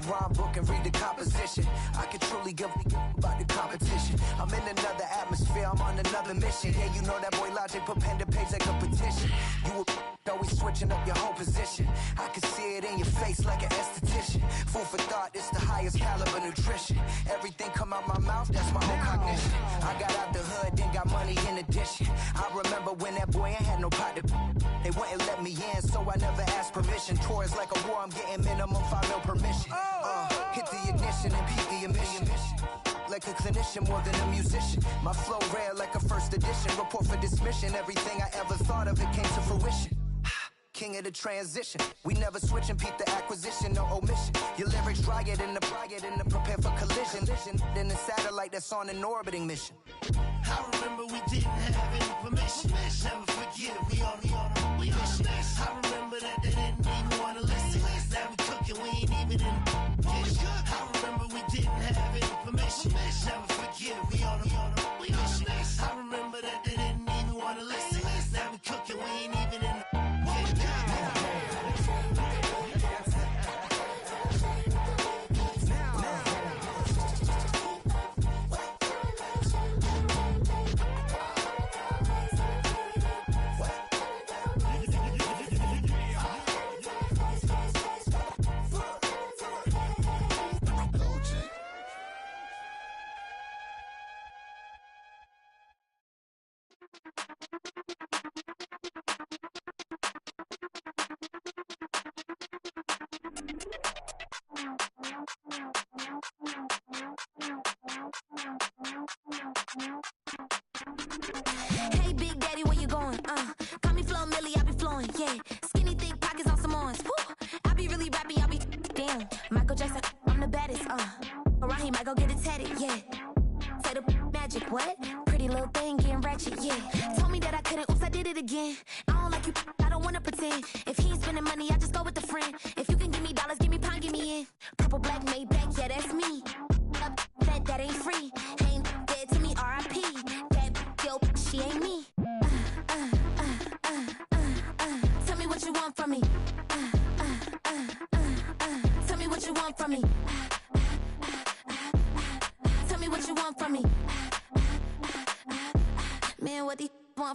rhyme book and read the composition. I can truly give about the competition. I'm in another atmosphere, I'm on another mission. Yeah, you know that boy Logic put pen to page like a petition. You always switching up your whole position. I can see it in your face like an esthetician. Food for thought, it's the highest caliber nutrition. Everything come out my mouth, that's my own cognition. I got out the hood, then got money in addition. I remember when that boy ain't had no pot to. They wouldn't let me in, so I never asked permission. Tours like a war, I'm getting minimum 5 mil permission. Hit the ignition and beat the emission. Like a clinician more than a musician. My flow rare like a first edition. Report for dismission. Everything I ever thought of, it came to fruition. King of the transition. We never switch and peep the acquisition, no omission. Your lyrics drier than the prepare for collision. Then the satellite that's on an orbiting mission. I remember we didn't have any permission. Never forget it, we on a mission. I remember that they didn't even want to listen. Now we cooking, we ain't even in the kitchen. I remember we didn't have any permission. Never forget it, we on a mission. I remember that they didn't even want to listen. Now we cooking, we ain't even in the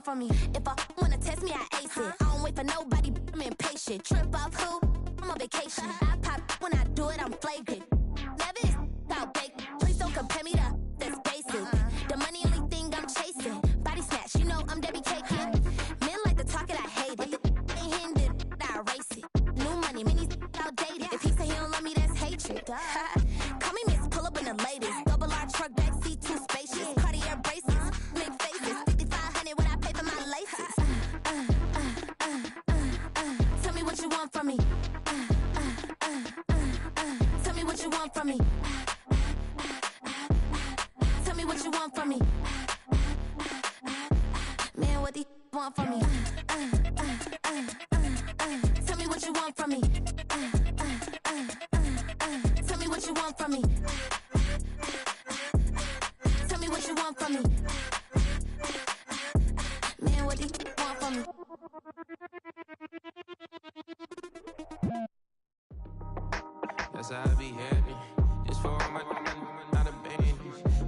for me. If I wanna test me, I ace it. I don't wait for nobody, I'm impatient. Trip off who? I'm on vacation. I pop when I do it, I'm flagrant. Never is out bake. Please don't compare me to that's basic. The money only thing I'm chasing. Body snatch, you know I'm Debbie Cakin. Men like to talk it, I hate it. Ain't hitting it, I erase it. New money, many outdated. If he say he don't love me, that's hatred. Call me Miss, pull up in the latest. Double R truck, backseat, too spacious. Cartier braces, make faces. 5,500 when I pay for my laces. Tell me what you want from me. Tell me what you want from me. Tell me what you want from me. Man, what do you want from me? Tell me what you want from me. Tell me what you want from me. Tell me what you want from me. Man, what do you want from me? That's how I be happy. Just for all my not a baby.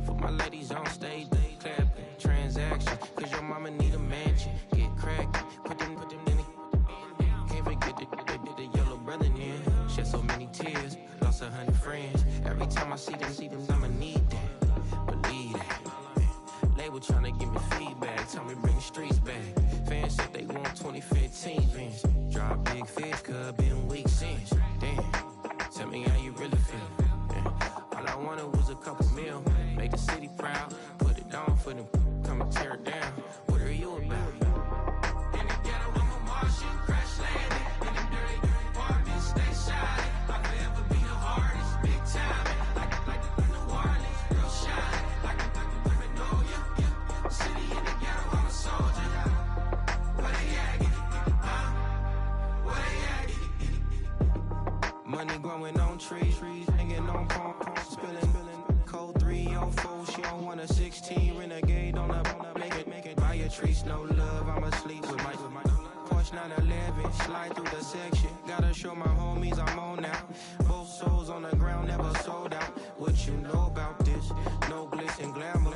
For my ladies on stage, they clapping. Transaction, cause your mama need a mansion. Get crackin', put them in the. Can't forget the yellow brother in. Shed so many tears, lost 100 friends. Every time I see them, I'ma need that. Believe that. Label tryna give me feedback, tell me bring the streets back. Fans said they want 2015 Vince. Drop big fish, cause been weeks since. Damn. Tell me how you really feel. Yeah. All I wanted was a couple mil. Make the city proud. Put it down for them. Come and tear it down. What are you about? In the ghetto, I'm a Martian. Crash landing. In them dirty apartments. Stay shiny. I'll forever be the hardest. Big time. Like the New Orleans. Real shiny. Like the know ya. City in the ghetto, I'm a soldier. Where they at? Where they at? Money growing on trees, hanging on palm, spilling, code 304. She don't want a 16 renegade on a make it. Buy a trees, no love. I'm asleep with my Porsche 911, slide through the section. Gotta show my homies I'm on now. Both souls on the ground. what you know about this. No glitz and glamour.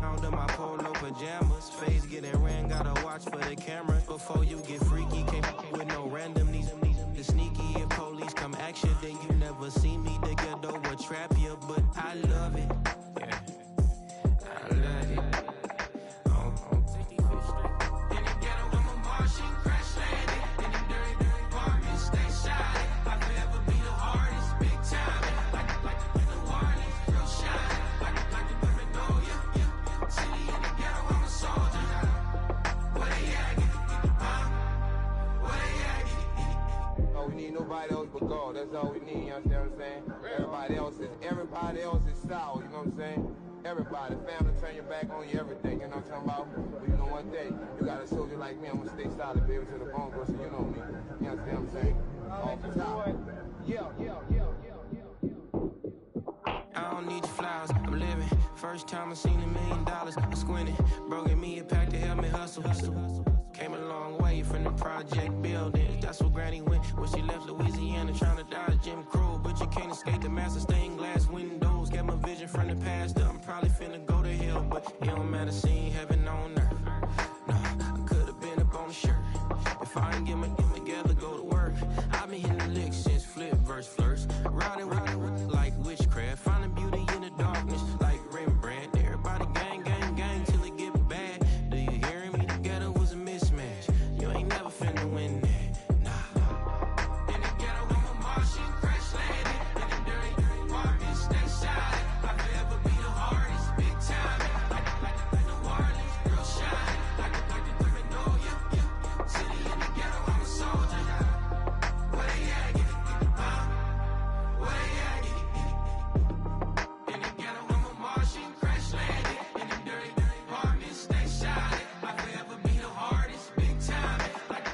Out of my polo pajamas. Face getting ran, gotta watch for the cameras. Before you get freaky, can't with no randomness. The sneaky, if police come action, then you never see me. The ghetto will trap you, but I love it. Yeah, I love it. In the ghetto, I'm a Martian, crash landing. In the dirty apartments, stay shiny. I forever be the hardest, big time. Like the Warnings, real shiny. Like the Paranoia, yeah. City in the ghetto, I'm a soldier. Where they at? Where they at? Oh, we need nobody else but God. That's all we need, you understand what I'm saying? Everybody else is sour, you know what I'm saying? Everybody, family, turn your back on you, everything, you know what I'm talking about? But you know one day, you got a soldier like me, I'm gonna stay solid, baby, to the bone, bro, so you know me. You understand what I'm saying? Off the top. Yeah. I don't need your flowers, I'm living. First time I seen $1 million, I squinted. Broken me a pack to help me hustle. Came a long way from the project buildings. That's where Granny went when she left Louisiana, trying to dodge Jim Crow. But you can't escape the master stained glass windows. Got my vision from the past. I'm probably finna go to hell, but it don't matter, seeing heaven on earth. No, I could've been up on the shirt. If I ain't get my get together, go to work. I've been hitting the licks since flip verse first. Riding with like witchcraft, finding beauty in the darkness like Rembrandt. Everybody gang till it get bad. Do you hear me? The ghetto was a mismatch. You ain't never finna win that. Nah. In the ghetto, I'm a Martian, crash landing. In the dirty apartments, stay silent. I forever be the hardest, big time. Like the Warnings, real shine. Like the Paranoia, yeah. City in the ghetto, I'm a soldier. Where they at? Where they at? In the ghetto, I'm a Martian, crash landing. In the dirty apartments, stay silent. I forever be the hardest, big time. Like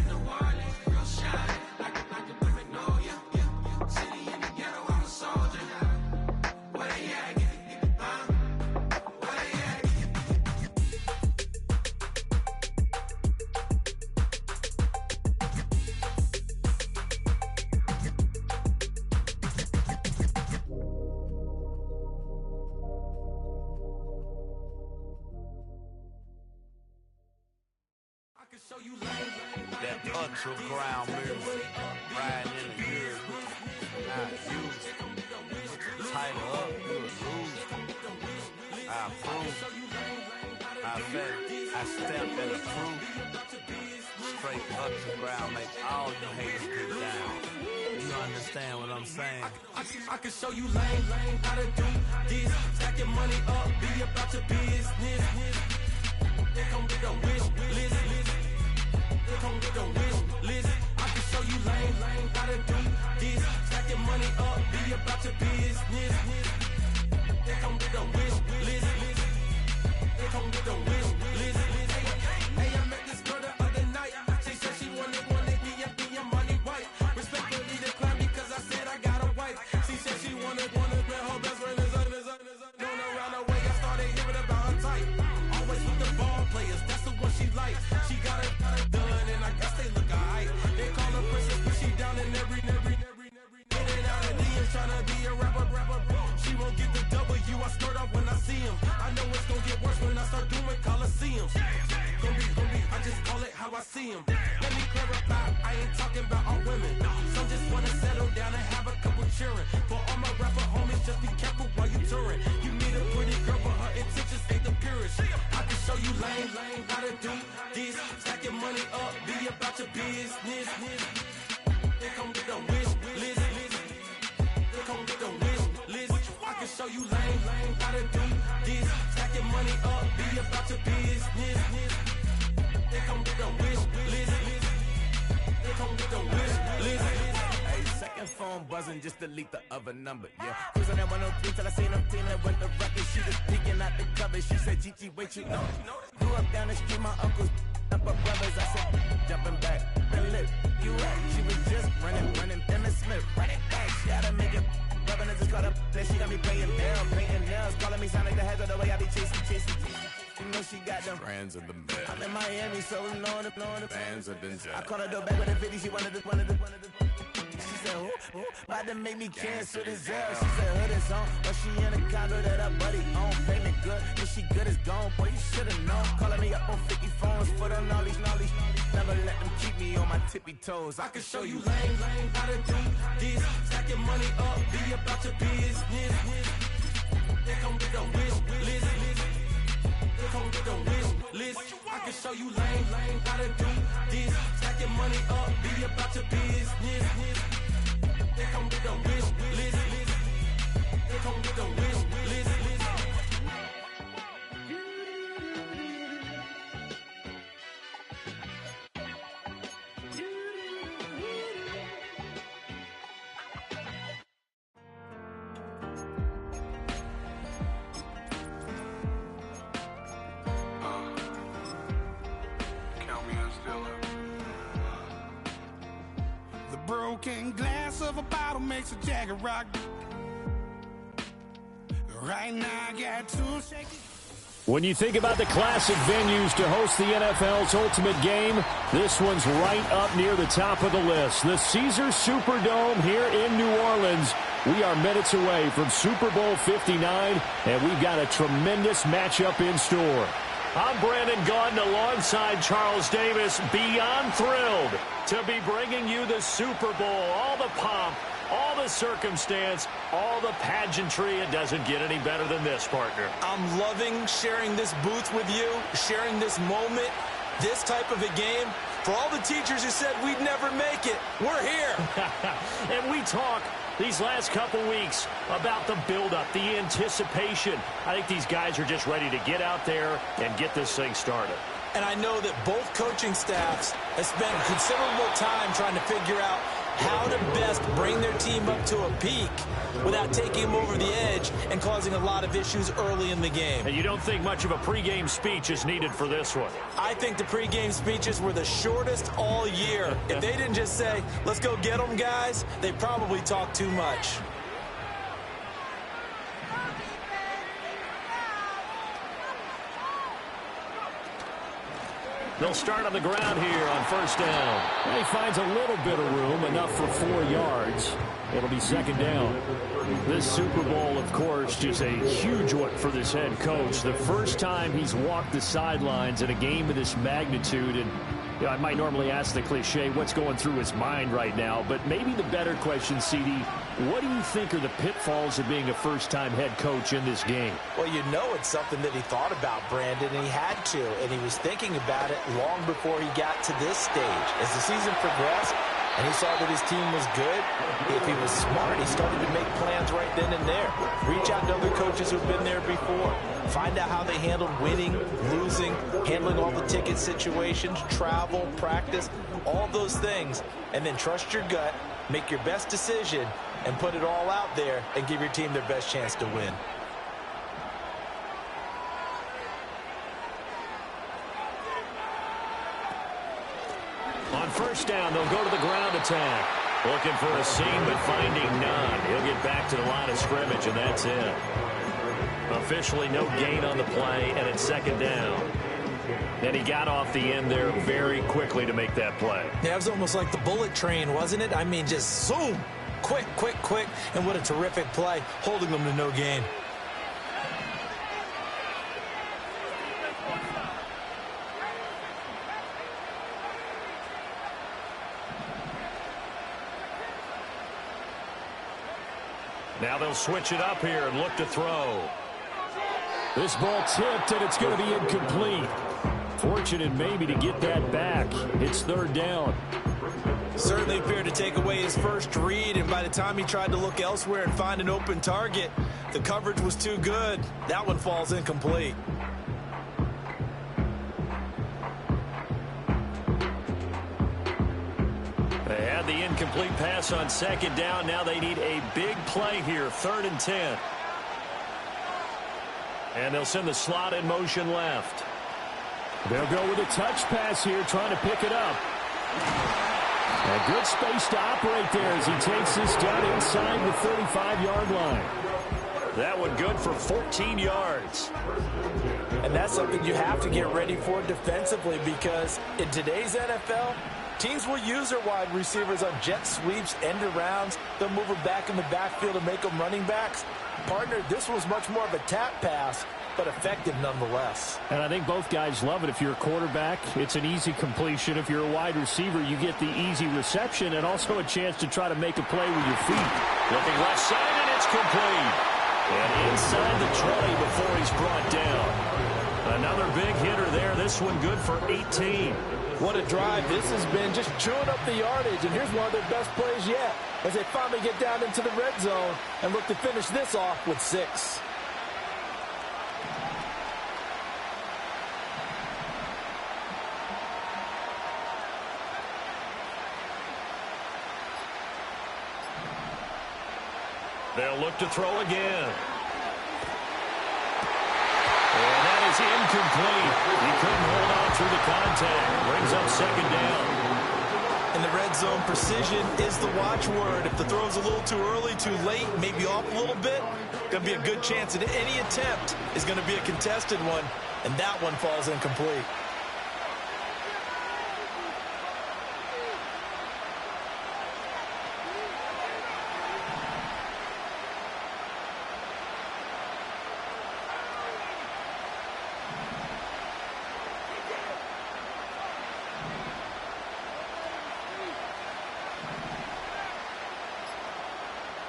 the Warnings, real shine. Like the Paranoia, yeah. City in the ghetto, I'm a soldier. Where they at? Where they at? I can show you That underground music, riding in the years, not used. Tighten up, you a lose. I approve. I bet I stepped and approve. Straight underground, make all you haters get down. You understand what I'm saying? I can show you lame how to do this. Stack your money up, be about your business. They come with a wish list. They come with a wish list. I can show you lame how to do this. Stack your money up, be about your business. They come with a wish list. They come with a wish list. Hey, I met this girl the other night. She said she wanted me and money white. Respectfully declined because I said I got a wife. She said she wanted when her best friend is known around the way. I started hearing about her type. Always with the ball players, that's the one she likes. She got it done, and I guess they look alright. They call her princess, but she down in every. In and out of DMs, tryna be a rapper. She won't get the W, I skirt off when I see him. I know it's gonna get worse when I start doing Coliseums. Gonna be, I just call it how I see him. Let me clarify, I ain't talking about all women. Some just wanna settle down and have a couple cheering. For all my rapper homies, just be careful while you touring. You meet a pretty girl, but her intentions ain't the purest. I can show you lame how to do this. Stack your money up, be about your business. They come with a wish list. They come with a wish list. I can show you lame how to do this. Stack your money up, be about your business. They come with a wish list. They come with a wish list. Hey, second phone buzzing, just delete the other number, yeah. Cruising at 103 till I seen them teaming with the record. She was peeking out the cover. She said, Gigi, wait, you know. Grew up down the street, my uncles up her brothers. I said, jumping back, and lit. You at? She was just running, Emmett Smith, running back. She had to make it. Rubbing it just caught up. Then she got me playing down, painting nails, calling me sound like the heads of the way I be chasing. You know she got them brands of the bed. I'm in Miami, so knowing the Bands of the I called her door back with a 50. She wanted the. She said, who? About to make me cancel this L. She said, hood is on, but she in a condo that her buddy own. Payment good, if she good is gone. Boy, you should've known. Calling me up on 50 phones, foot on all these. Never let them keep me on my tippy toes. I can show you lame, how to do this. Stack your money up, be about your business. They come with a wish list. They come with a wish list. I can show you lame, how to do this. Stack your money up, be about your business. They come with a wish list. They come with a wish list. Broken glass of a bottle makes a jagged rock. Right now I got two shaky. When you think about the classic venues to host the NFL's ultimate game, this one's right up near the top of the list. The Caesars Superdome here in New Orleans. We are minutes away from Super Bowl 59, and we've got a tremendous matchup in store. I'm Brandon Gaudin alongside Charles Davis, beyond thrilled to be bringing you the Super Bowl. All the pomp, all the circumstance, all the pageantry. It doesn't get any better than this, partner. I'm loving sharing this booth with you, sharing this moment, this type of a game. For all the teachers who said we'd never make it, we're here. And we talk these last couple weeks about the buildup, the anticipation. I think these guys are just ready to get out there and get this thing started. And I know that both coaching staffs have spent considerable time trying to figure out how to best bring their team up to a peak without taking them over the edge and causing a lot of issues early in the game. And you don't think much of a pregame speech is needed for this one? I think the pregame speeches were the shortest all year. If they didn't just say, let's go get them, guys, they probably talked too much. They'll start on the ground here on first down. And he finds a little bit of room, enough for 4 yards. It'll be second down. This Super Bowl, of course, is a huge one for this head coach. The first time he's walked the sidelines in a game of this magnitude. And you know, I might normally ask the cliche, what's going through his mind right now? But maybe the better question, CD, what do you think are the pitfalls of being a first-time head coach in this game? Well, you know it's something that he thought about, Brandon, and he had to. And he was thinking about it long before he got to this stage. As the season progressed, and he saw that his team was good, if he was smart, he started to make plans right then and there. Reach out to other coaches who've been there before. Find out how they handled winning, losing, handling all the ticket situations, travel, practice, all those things. And then trust your gut, make your best decision, and put it all out there and give your team their best chance to win. On first down, they'll go to the ground attack. Looking for a seam, but finding none. He'll get back to the line of scrimmage, and that's it. Officially no gain on the play, and it's second down. And he got off the end there very quickly to make that play. Yeah, it was almost like the bullet train, wasn't it? I mean, just zoom. Quick, quick, quick. And what a terrific play, holding them to no gain. Now they'll switch it up here and look to throw. This ball tipped, and it's going to be incomplete. Fortunate maybe to get that back. It's third down. Certainly appeared to take away his first read, and by the time he tried to look elsewhere and find an open target, the coverage was too good. That one falls incomplete. They had the incomplete pass on second down. Now they need a big play here, 3rd and 10. And they'll send the slot in motion left. They'll go with a touch pass here, trying to pick it up. A good space to operate there as he takes this down inside the 35-yard line. That one good for 14 yards. And that's something you have to get ready for defensively, because in today's NFL, Teams will use their wide receivers on jet sweeps, end arounds. They'll move them back in the backfield and make them running backs. Partner, this was much more of a tap pass, but effective nonetheless. And I think both guys love it. If you're a quarterback, it's an easy completion. If you're a wide receiver, you get the easy reception and also a chance to try to make a play with your feet. Looking left side, and it's complete. And inside the 20 before he's brought down. Another big hitter there. This one good for 18. What a drive this has been, just chewing up the yardage. And here's one of their best plays yet as they finally get down into the red zone and look to finish this off with 6. They'll look to throw again. And that is incomplete. He couldn't hold on through the contact. Brings up second down. In the red zone, precision is the watchword. If the throw's a little too early, too late, maybe off a little bit, going to be a good chance that any attempt is going to be a contested one, and that one falls incomplete.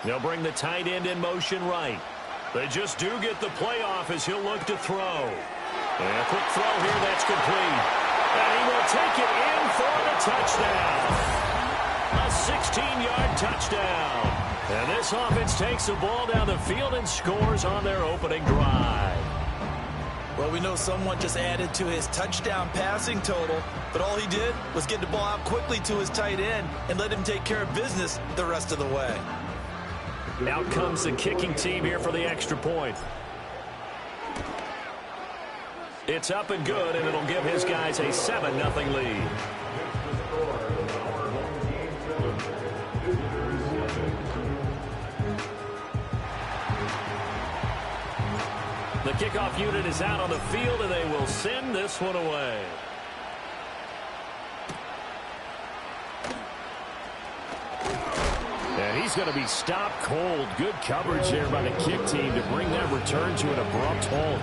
They'll bring the tight end in motion right. They just do get the playoff as he'll look to throw. And a quick throw here, that's complete. And he will take it in for the touchdown. A 16-yard touchdown. And this offense takes the ball down the field and scores on their opening drive. Well, we know someone just added to his touchdown passing total, but all he did was get the ball out quickly to his tight end and let him take care of business the rest of the way. Out comes the kicking team here for the extra point. It's up and good, and it'll give his guys a 7-0 lead. The kickoff unit is out on the field, and they will send this one away. And he's going to be stopped cold. Good coverage there by the kick team to bring that return to an abrupt halt.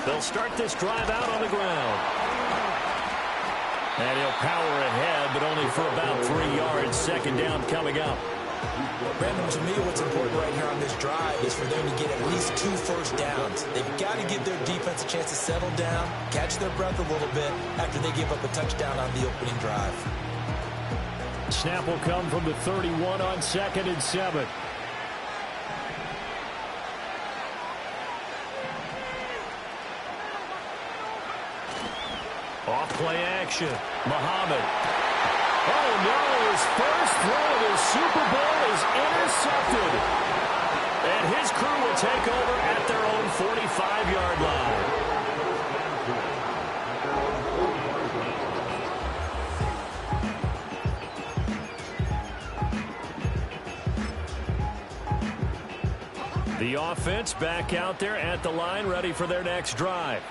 They'll start this drive out on the ground. And he'll power ahead, but only for about 3 yards. Second down coming up. Brandon, to me, what's important right here on this drive is for them to get at least 2 first downs. They've got to give their defense a chance to settle down, catch their breath a little bit after they give up a touchdown on the opening drive. Snap will come from the 31 on 2nd and 7. Off-play action. Muhammad. Oh, no. His first throw of the Super Bowl is intercepted. And his crew will take over at their own 45-yard line. The offense back out there at the line, ready for their next drive.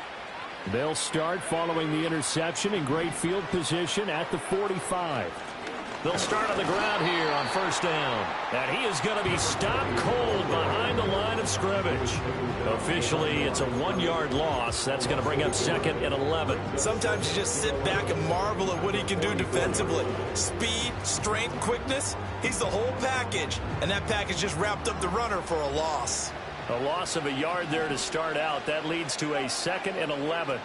They'll start following the interception in great field position at the 45. They'll start on the ground here on first down. And he is going to be stopped cold behind the line of scrimmage. Officially, it's a 1-yard loss. That's going to bring up 2nd and 11. Sometimes you just sit back and marvel at what he can do defensively. Speed, strength, quickness. He's the whole package. And that package just wrapped up the runner for a loss. A loss of a yard there to start out. That leads to a 2nd and 11.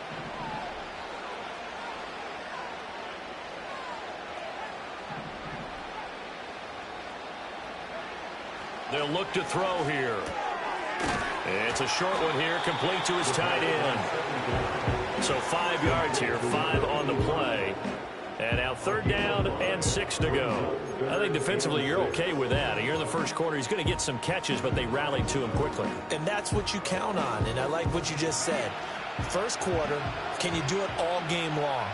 They'll look to throw here. It's a short one here, complete to his tight end. So 5 yards here, 5 on the play. And now 3rd down and 6 to go. I think defensively you're okay with that. You're in the first quarter. He's going to get some catches, but they rallied to him quickly. And that's what you count on, and I like what you just said. First quarter, can you do it all game long?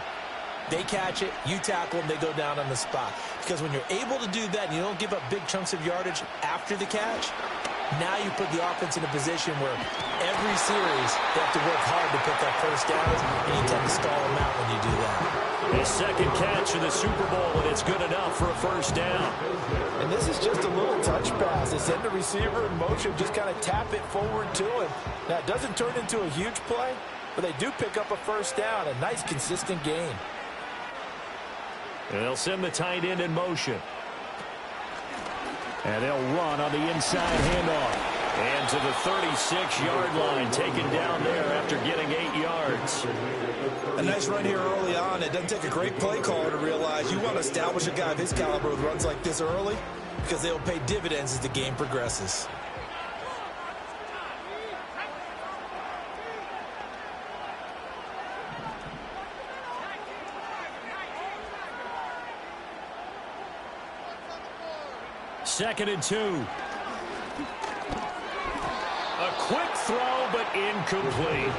They catch it, you tackle them, they go down on the spot. Because when you're able to do that and you don't give up big chunks of yardage after the catch, now you put the offense in a position where every series they have to work hard to pick up first downs, and you tend to stall them out when you do that. His second catch in the Super Bowl, and it's good enough for a first down. And this is just a little touch pass. They send the receiver in motion, just kind of tap it forward to him. Now, it doesn't turn into a huge play, but they do pick up a first down, a nice, consistent gain. And they'll send the tight end in motion. And they'll run on the inside handoff. And to the 36-yard line, taken down there after getting 8 yards. A nice run here early on. It doesn't take a great play caller to realize you want to establish a guy of his caliber with runs like this early, because they'll pay dividends as the game progresses. Second and 2. A quick throw, but incomplete.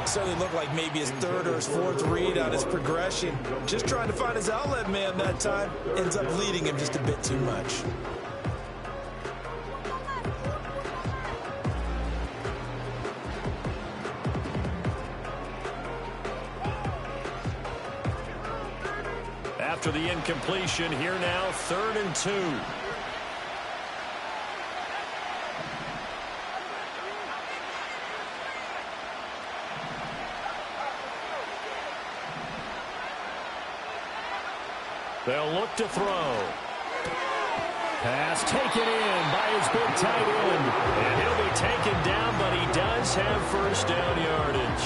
Certainly looked like maybe his 3rd or his 4th read on his progression. Just trying to find his outlet man that time. Ends up leading him just a bit too much. After the incompletion, here now, 3rd and 2. They'll look to throw. Pass taken in by his big tight end. And he'll be taken down, but he does have first down yardage.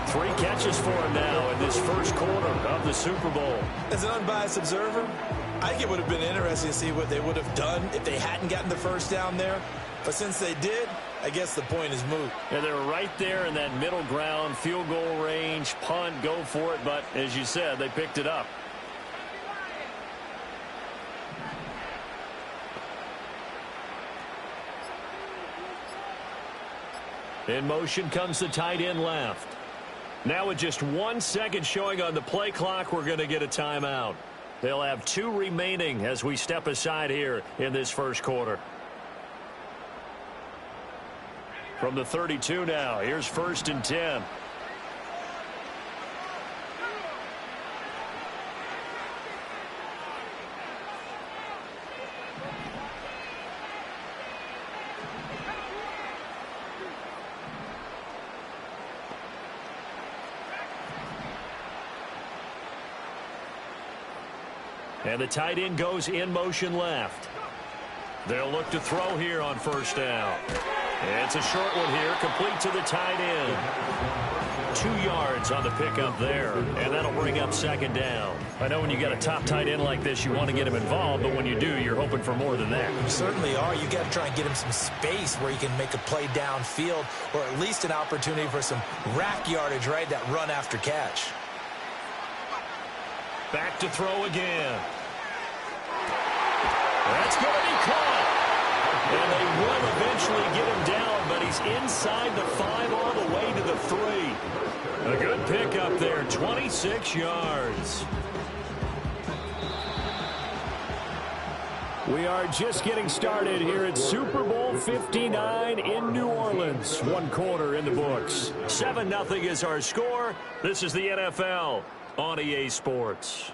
3 catches for him now in this first quarter of the Super Bowl. As an unbiased observer, I think it would have been interesting to see what they would have done if they hadn't gotten the first down there. But since they did, I guess the point is moot. Yeah, they were right there in that middle ground, field goal range, punt, go for it. But as you said, they picked it up. In motion comes the tight end left. Now with just 1 second showing on the play clock, we're going to get a timeout. They'll have 2 remaining as we step aside here in this first quarter. From the 32 now, here's 1st and 10. And the tight end goes in motion left. They'll look to throw here on first down. It's a short one here, complete to the tight end. 2 yards on the pickup there, and that'll bring up 2nd down. I know when you got a top tight end like this, you want to get him involved, but when you do, you're hoping for more than that. You certainly are. You got to try and get him some space where he can make a play downfield, or at least an opportunity for some rack yardage, right? That run after catch. Back to throw again. That's going to be caught. And they will eventually get him down, but he's inside the 5 all the way to the 3. A good pickup there, 26 yards. We are just getting started here at Super Bowl 59 in New Orleans. 1 quarter in the books. 7-0 is our score. This is the NFL on EA Sports.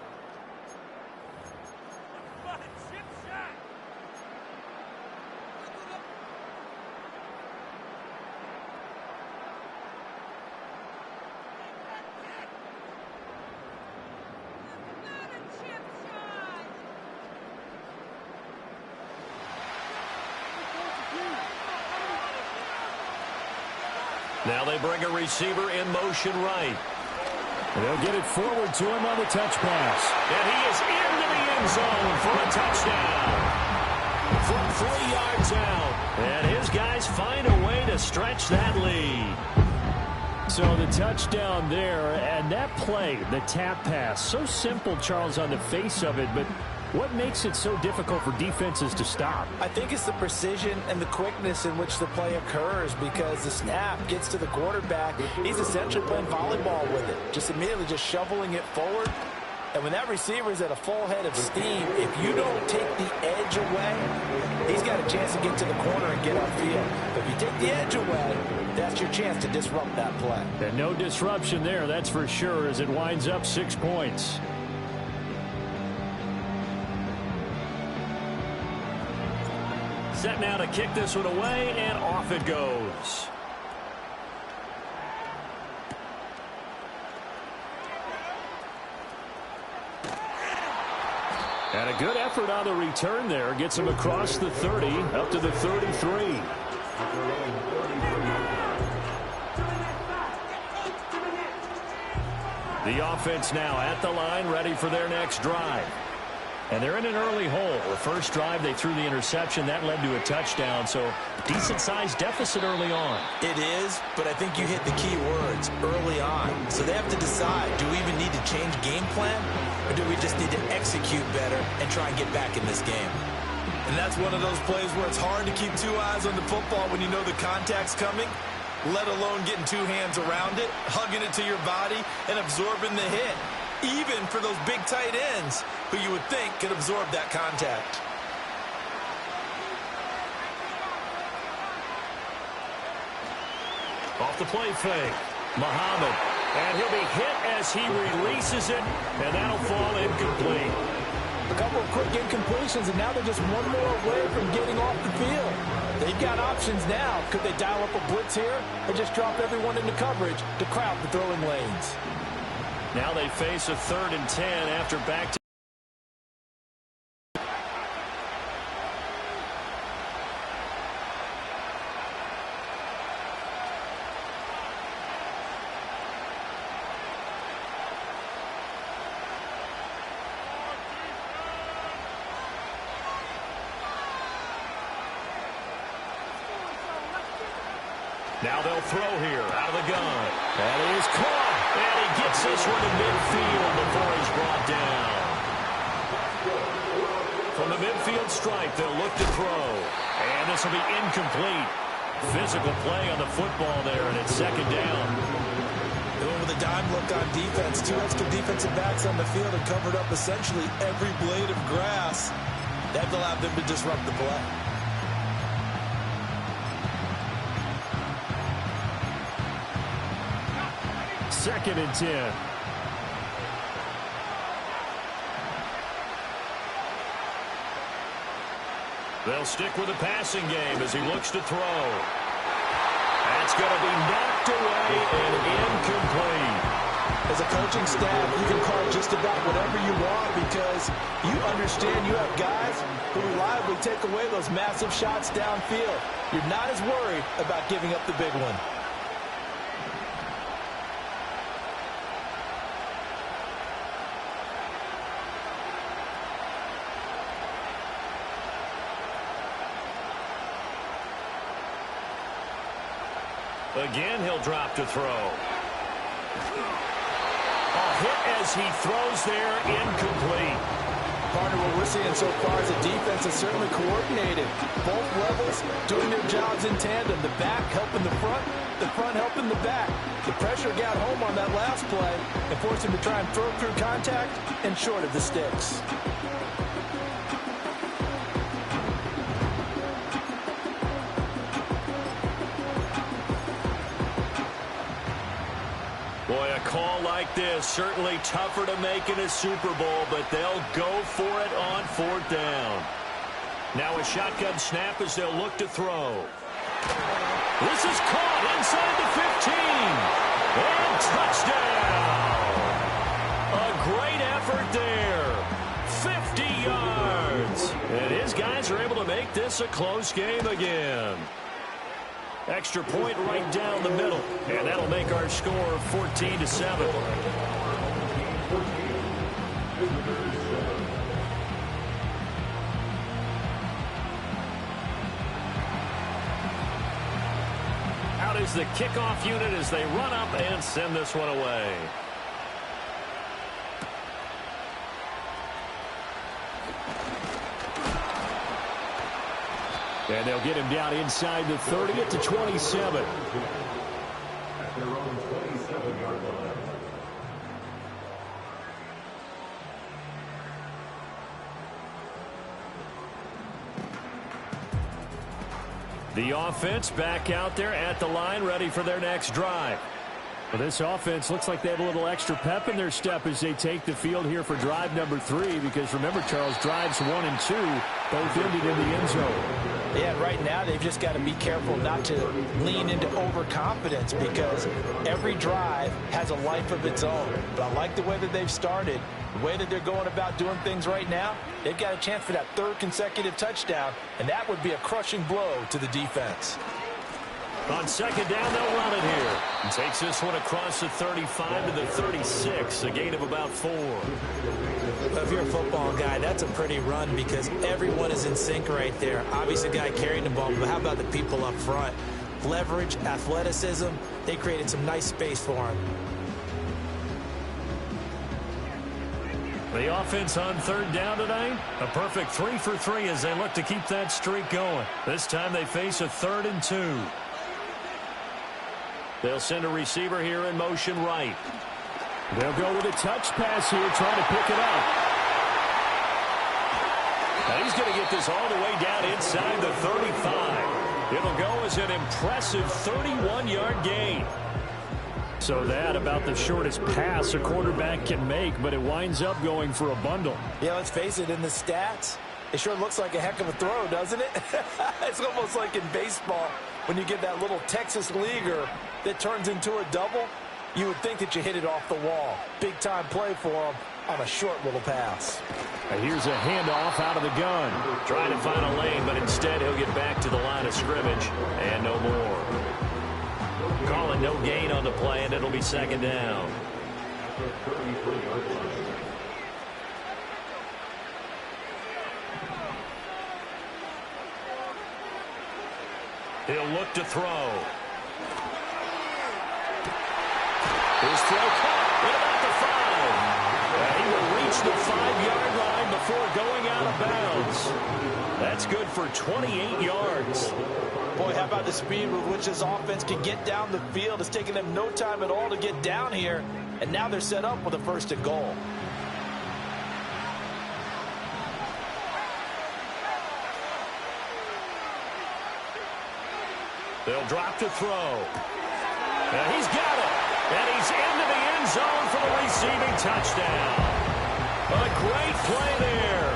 Now they bring a receiver in motion right. They'll get it forward to him on the touch pass. And he is into the end zone for a touchdown. From 3 yards out. And his guys find a way stretch that lead. So the touchdown there, and that play, the tap pass, so simple, Charles, on the face of it, but what makes it so difficult for defenses to stop? I think it's the precision and the quickness in which the play occurs, because the snap gets to the quarterback. He's essentially playing volleyball with it, just immediately just shoveling it forward. And when that receiver's at a full head of steam, if you don't take the edge away, he's got a chance to get to the corner and get upfield. But if you take the edge away, that's your chance to disrupt that play. And no disruption there, that's for sure, as it winds up 6 points. Set now to kick this one away, and off it goes. And a good effort on the return there. Gets him across the 30, up to the 33. The offense now at the line, ready for their next drive. And they're in an early hole. The first drive, they threw the interception. That led to a touchdown, so decent-sized deficit early on. It is, but I think you hit the key words, early on. So they have to decide, do we even need to change game plan, or do we just need to execute better and try and get back in this game? And that's one of those plays where it's hard to keep 2 eyes on the football when you know the contact's coming, let alone getting 2 hands around it, hugging it to your body, and absorbing the hit. Even for those big tight ends who you would think could absorb that contact. Off the play fake, Muhammad. And he'll be hit as he releases it, and that'll fall incomplete. A couple of quick incompletions, and now they're just one more away from getting off the field. They've got options now. Could they dial up a blitz here or just drop everyone into coverage to crowd the throwing lanes? Now they face a 3rd and 10 after back to now they'll throw here out of the gun. And he is caught. And he gets this one to midfield before he's brought down. From the midfield stripe, they'll look to throw. And this will be incomplete. Physical play on the football there, and it's 2nd down. Going with a dime look on defense. 2 extra defensive backs on the field and covered up essentially every blade of grass. That allowed them to disrupt the play. Second and 10. They'll stick with the passing game as he looks to throw. That's going to be knocked away and incomplete. As a coaching staff, you can call just about whatever you want because you understand you have guys who reliably take away those massive shots downfield. You're not as worried about giving up the big one. Again, he'll drop to throw. A hit as he throws there, incomplete. Partner, what we're seeing so far is the defense is certainly coordinated. Both levels doing their jobs in tandem. The back helping the front helping the back. The pressure got home on that last play and forced him to try and throw through contact and short of the sticks. Boy, a call like this, certainly tougher to make in a Super Bowl, but they'll go for it on 4th down. Now a shotgun snap as they'll look to throw. This is caught inside the 15. A great effort there. 50 yards. And his guys are able to make this a close game again. Extra point right down the middle, and that'll make our score 14-7. is the kickoff unit as they run up and send this one away. And they'll get him down inside the 30 at the 27. The offense back out there at the line, ready for their next drive. Well, this offense looks like they have a little extra pep in their step as they take the field here for drive number 3, because remember, Charles, drives 1 and 2 both ended in the end zone. Yeah, right now they've just got to be careful not to lean into overconfidence, because every drive has a life of its own. But I like the way that they've started, the way that they're going about doing things right now. They've got a chance for that 3rd consecutive touchdown, and that would be a crushing blow to the defense. On 2nd down, they'll run it here. And takes this one across the 35 to the 36, a gain of about 4. Well, if you're a football guy, that's a pretty run, because everyone is in sync right there. Obviously, the guy carrying the ball, but how about the people up front? Leverage, athleticism, they created some nice space for him. The offense on 3rd down tonight, a perfect 3 for 3 as they look to keep that streak going. This time they face a 3rd and 2. They'll send a receiver here in motion right. They'll go with a touch pass here, trying to pick it up. Now he's going to get this all the way down inside the 35. It'll go as an impressive 31-yard gain. So that about the shortest pass a quarterback can make, but it winds up going for a bundle. Yeah, let's face it, in the stats, it sure looks like a heck of a throw, doesn't it? It's almost like in baseball when you get that little Texas leaguer that turns into a double. You would think that you hit it off the wall. Big-time play for him on a short little pass. Now here's a handoff out of the gun. Trying to find a lane, but instead he'll get back to the line of scrimmage and no more. Calling no gain on the play, and it'll be 2nd down. He'll look to throw. His throw caught at about the 5. He will reach the 5-yard line before going out of bounds. That's good for 28 yards. Boy, how about the speed with which this offense can get down the field? It's taking them no time at all to get down here, and now they're set up with a 1st and goal. They'll drop to throw. And he's got it. And he's into the end zone for the receiving touchdown. A great play there.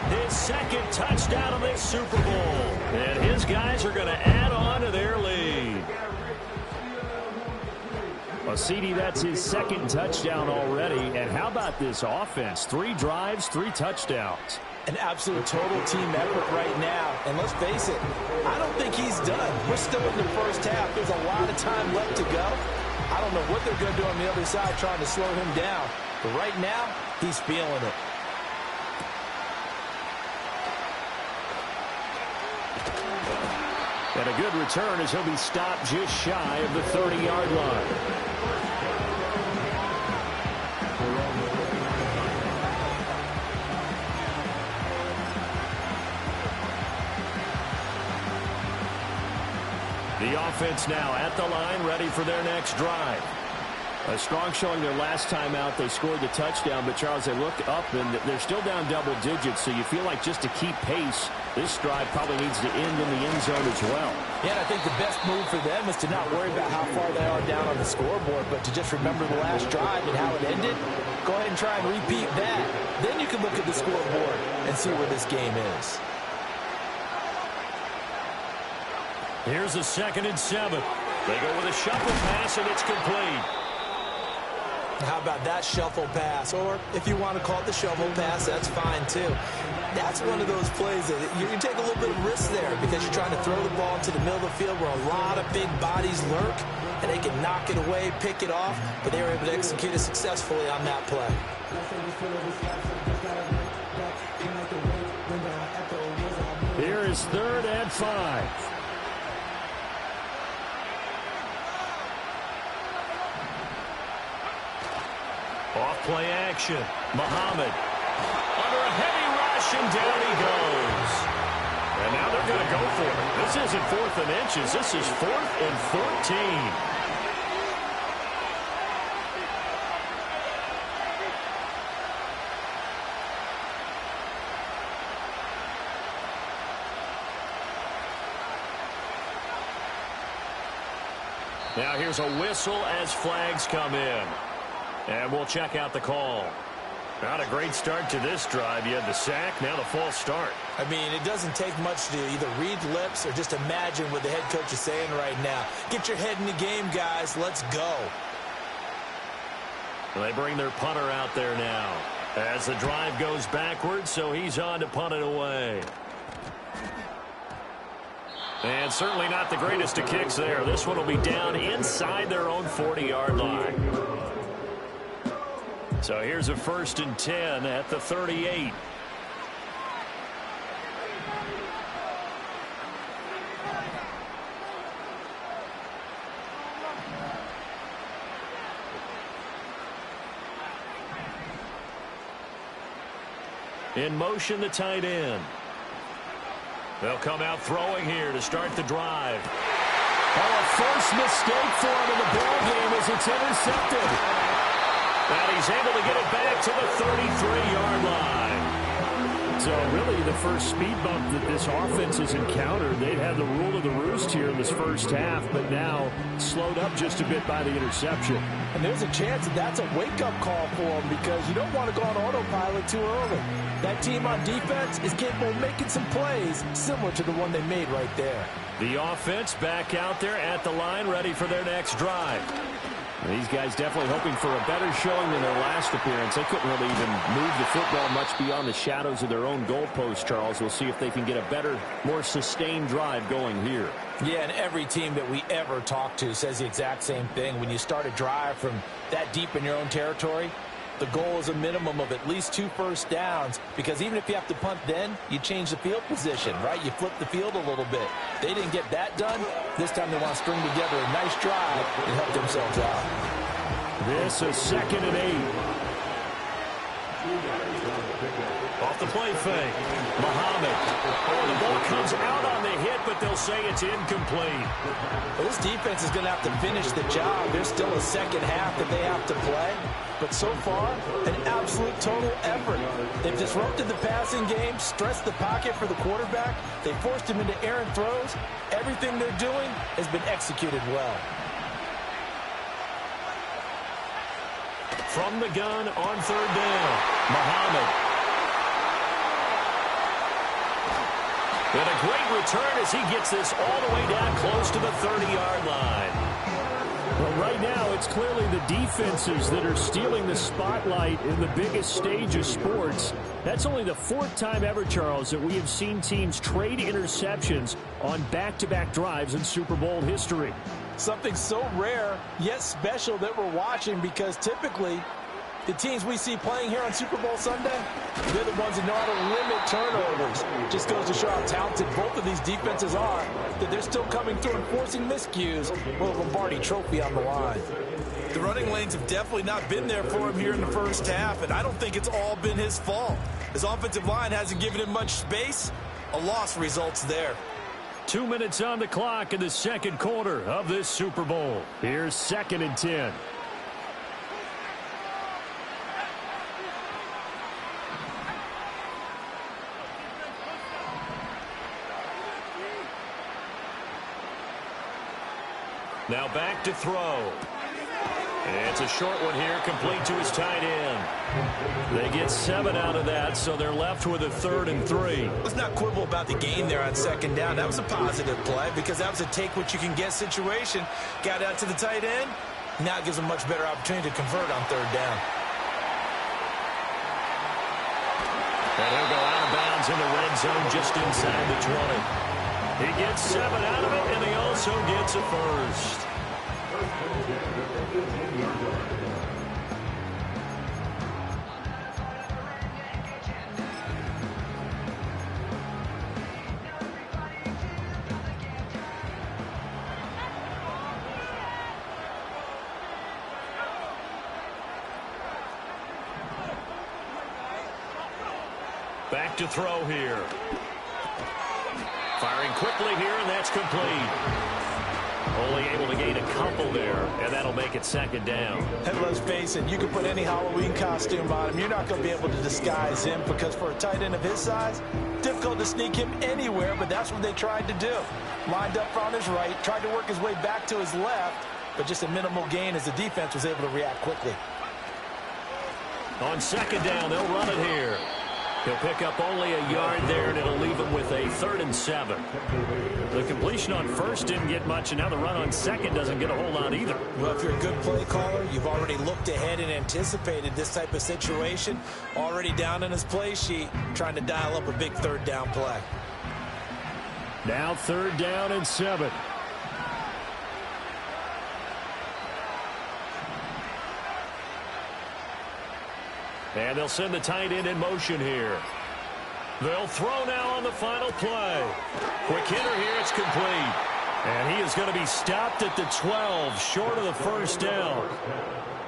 His 2nd touchdown of this Super Bowl. And his guys are going to add on to their lead. Well, CD, that's his 2nd touchdown already. And how about this offense? 3 drives, 3 touchdowns. An absolute total team effort right now. And let's face it, I don't think he's done. We're still in the 1st half. There's a lot of time left to go. I don't know what they're going to do on the other side trying to slow him down. But right now, he's feeling it. And a good return as he'll be stopped just shy of the 30-yard line. The offense now at the line, ready for their next drive. A strong showing their last time out. They scored the touchdown, but Charles, they look up and they're still down double digits, so you feel like just to keep pace, this drive probably needs to end in the end zone as well. Yeah, and I think the best move for them is to not worry about how far they are down on the scoreboard, but to just remember the last drive and how it ended. Go ahead and try and repeat that. Then you can look at the scoreboard and see where this game is. Here's a 2nd and 7. They go with a shuffle pass, and it's complete. How about that shuffle pass? Or if you want to call it the shovel pass, that's fine too. That's one of those plays that you can take a little bit of risk there because you're trying to throw the ball into the middle of the field where a lot of big bodies lurk, and they can knock it away, pick it off, but they were able to execute it successfully on that play. Here is 3rd and 5. Off play action. Muhammad under a heavy rush, and down he goes. And now they're going to go for it. This isn't 4th and inches. This is 4th and 14. Now here's a whistle as flags come in. And we'll check out the call. Not a great start to this drive. You had the sack, now the false start. I mean, it doesn't take much to either read lips or just imagine what the head coach is saying right now. Get your head in the game, guys. Let's go. They bring their punter out there now as the drive goes backwards, so he's on to punt it away. And certainly not the greatest of kicks there. This one will be down inside their own 40-yard line. So here's a 1st and 10 at the 38. In motion, the tight end. They'll come out throwing here to start the drive. Oh, a first mistake for him in the ball game as it's intercepted. And he's able to get it back to the 33-yard line. So really the first speed bump that this offense has encountered, they'd had the rule of the roost here in this first half, but now slowed up just a bit by the interception. And there's a chance that that's a wake-up call for them because you don't want to go on autopilot too early. That team on defense is capable of making some plays similar to the one they made right there. The offense back out there at the line, ready for their next drive. These guys definitely hoping for a better showing than their last appearance. They couldn't really even move the football much beyond the shadows of their own goalpost, Charles. We'll see if they can get a better, more sustained drive going here. Yeah, and every team that we ever talk to says the exact same thing. When you start a drive from that deep in your own territory, the goal is a minimum of at least 2 first downs, because even if you have to punt then, you change the field position, right? You flip the field a little bit. They didn't get that done. This time they want to string together a nice drive and help themselves out. This is 2nd and 8. Off the play fake. Muhammad. Oh, the ball comes out on the hit, but they'll say it's incomplete. Well, this defense is going to have to finish the job. There's still a second half that they have to play. But so far, an absolute total effort. They've disrupted the passing game, stressed the pocket for the quarterback. They forced him into errant throws. Everything they're doing has been executed well. From the gun on 3rd down, Muhammad. And a great return as he gets this all the way down close to the 30-yard line. Well, right now, it's clearly the defenses that are stealing the spotlight in the biggest stage of sports. That's only the 4th time ever, Charles, that we have seen teams trade interceptions on back-to-back drives in Super Bowl history. Something so rare, yet special that we're watching, because typically the teams we see playing here on Super Bowl Sunday, they're the ones that know how to limit turnovers. Just goes to show how talented both of these defenses are, that they're still coming through and forcing miscues with a Lombardi trophy on the line. The running lanes have definitely not been there for him here in the first half, and I don't think it's all been his fault. His offensive line hasn't given him much space. A loss results there. 2 minutes on the clock in the 2nd quarter of this Super Bowl. Here's 2nd and 10. Now back to throw. It's a short one here, complete to his tight end. They get 7 out of that, so they're left with a 3rd and 3. Let's not quibble about the gain there on 2nd down. That was a positive play because that was a take-what-you-can-get situation. Got out to the tight end. Now it gives them a much better opportunity to convert on 3rd down. And he'll go out of bounds in the red zone just inside the 20. He gets 7 out of it, and he also gets a first. to throw here. Firing quickly here, and that's complete. Only able to gain a couple there, and that'll make it second down. And let's face it, you can put any Halloween costume on him. You're not going to be able to disguise him because for a tight end of his size, difficult to sneak him anywhere, but that's what they tried to do. Lined up on his right, tried to work his way back to his left, but just a minimal gain as the defense was able to react quickly. On second down, they'll run it here. He'll pick up only a yard there, and it'll leave him with a 3rd and 7. The completion on first didn't get much, and now the run on second doesn't get a whole lot either. Well, if you're a good play caller, you've already looked ahead and anticipated this type of situation. Already down in his play sheet, trying to dial up a big 3rd down play. Now 3rd down and 7. And they'll send the tight end in motion here. They'll throw now on the final play. Quick hitter here, it's complete. And he is going to be stopped at the 12, short of the first down.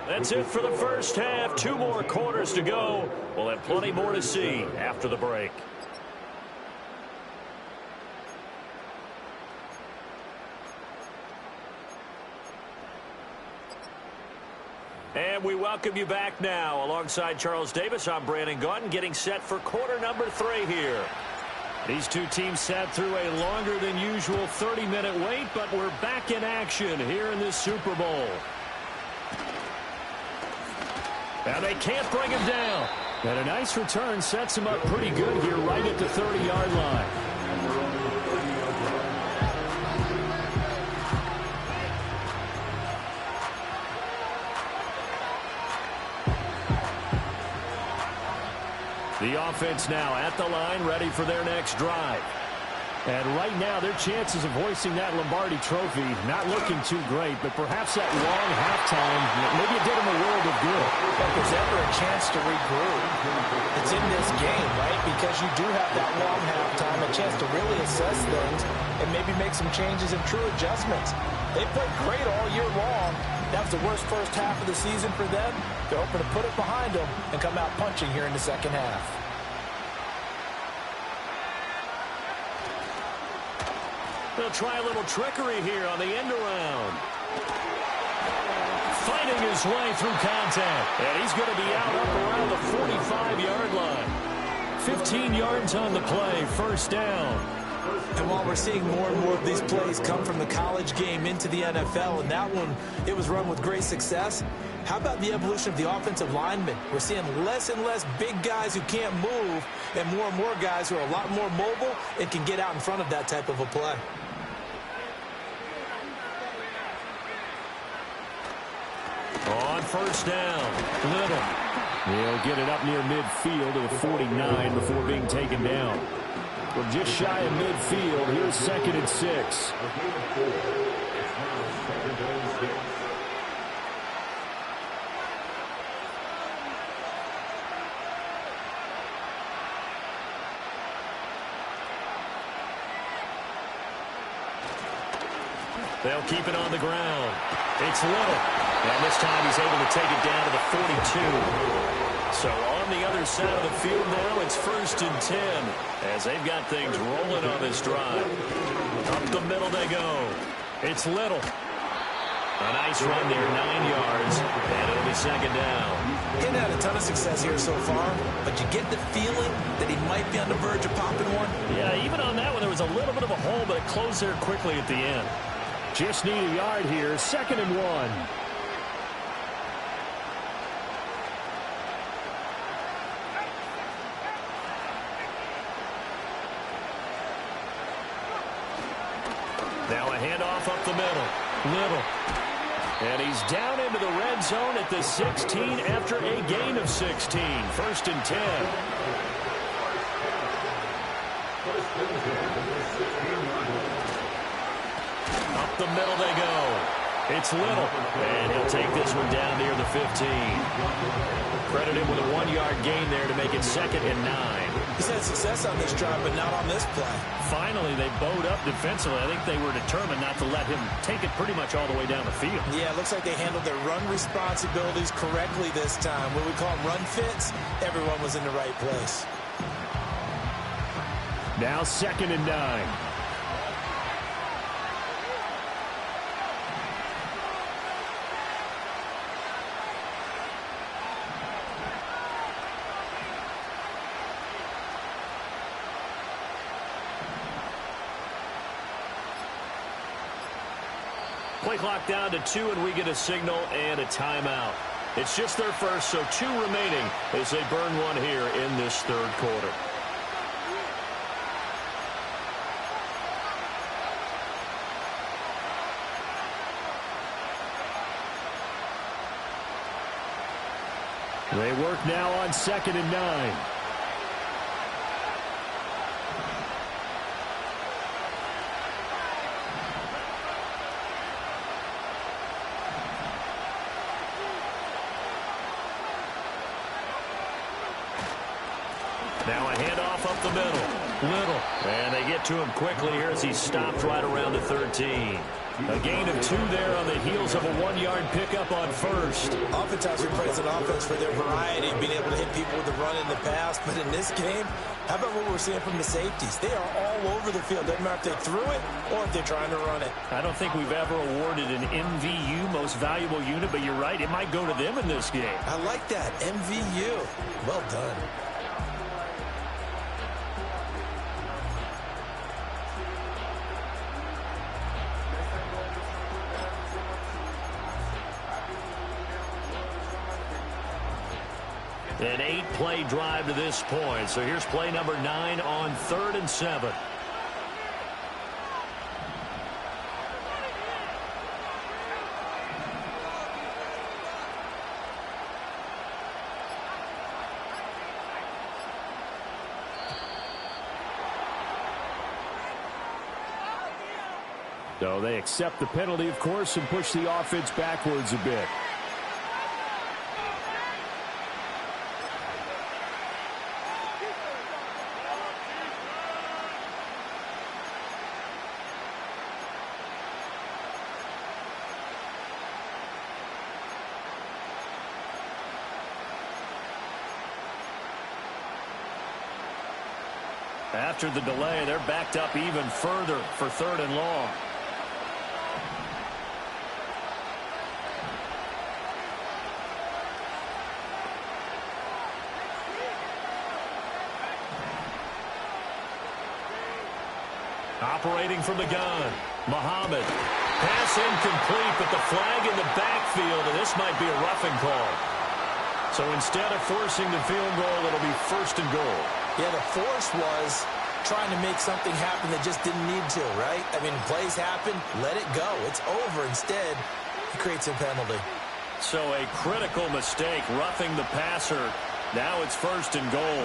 That's it for the first half. 2 more quarters to go. We'll have plenty more to see after the break. And we welcome you back now. Alongside Charles Davis, I'm Brandon Gaudin, getting set for quarter number 3 here. These two teams sat through a longer than usual 30-minute wait, but we're back in action here in this Super Bowl. And they can't bring him down. And a nice return sets him up pretty good here right at the 30-yard line. The offense now at the line, ready for their next drive. And right now, their chances of hoisting that Lombardi trophy not looking too great, but perhaps that long halftime, maybe it did them a world of good. If there's ever a chance to regroup, it's in this game, right? Because you do have that long halftime, a chance to really assess things and maybe make some changes and true adjustments. They played great all year long. That was the worst first half of the season for them. They're hoping to put it behind them and come out punching here in the second half. They'll try a little trickery here on the end around. Fighting his way through contact. And he's going to be out up around the 45-yard line. 15 yards on the play, first down. And while we're seeing more and more of these plays come from the college game into the NFL, and that one, it was run with great success, how about the evolution of the offensive linemen? We're seeing less and less big guys who can't move and more guys who are a lot more mobile and can get out in front of that type of a play. On first down, Little. He'll get it up near midfield to the 49 before being taken down. Well, just shy of midfield. Here's 2nd and 6. They'll keep it on the ground. It's Little. And this time he's able to take it down to the 42. So on the other side of the field now, it's 1st and 10 as they've got things rolling on this drive. Up the middle they go. It's Little. A nice run there, 9 yards, and it'll be second down. He had a ton of success here so far, but you get the feeling that he might be on the verge of popping one. Yeah, even on that one, there was a little bit of a hole, but it closed there quickly at the end. Just need a yard here, 2nd and 1. Now a handoff up the middle. Little. And he's down into the red zone at the 16 after a gain of 16. 1st and 10. Up the middle they go. It's Little. And he'll take this one down near the 15. Credit him with a 1-yard gain there to make it 2nd and 9. He's had success on this drive, but not on this play. Finally, they bowed up defensively. I think they were determined not to let him take it pretty much all the way down the field. Yeah, it looks like they handled their run responsibilities correctly this time. When we call them run fits, everyone was in the right place. Now 2nd and 9. Play clock down to 2, and we get a signal and a timeout. It's just their first, so 2 remaining as they burn one here in this third quarter. They work now on 2nd and 9. Now a handoff up the middle. Little. And they get to him quickly here as he's stopped right around the 13. A gain of 2 there on the heels of a 1-yard pickup on first. Oftentimes we praise an offense for their variety, being able to hit people with the run in the pass. But in this game, how about what we're seeing from the safeties? They are all over the field. Doesn't matter if they threw it or if they're trying to run it. I don't think we've ever awarded an MVU, most valuable unit, but you're right. It might go to them in this game. I like that. MVU. Well done. An 8-play drive to this point. So here's play number 9 on 3rd and 7. So they accept the penalty, of course, and push the offense backwards a bit. After the delay, they're backed up even further for 3rd and long. Operating from the gun, Muhammad. Pass incomplete, but the flag in the backfield, and this might be a roughing call. So instead of forcing the field goal, it'll be 1st and goal. Yeah, the force was trying to make something happen that just didn't need to, right? I mean, plays happen, let it go. It's over. Instead, he creates a penalty. So a critical mistake, roughing the passer. Now it's 1st and goal.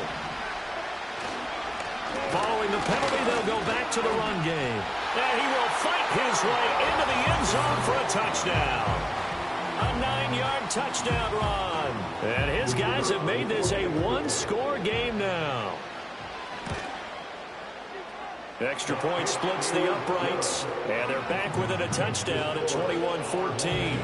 Following the penalty, they'll go back to the run game. And he will fight his way into the end zone for a touchdown. A 9-yard touchdown run. And his guys have made this a 1-score game now. Extra point splits the uprights. And they're back within a touchdown at 21-14.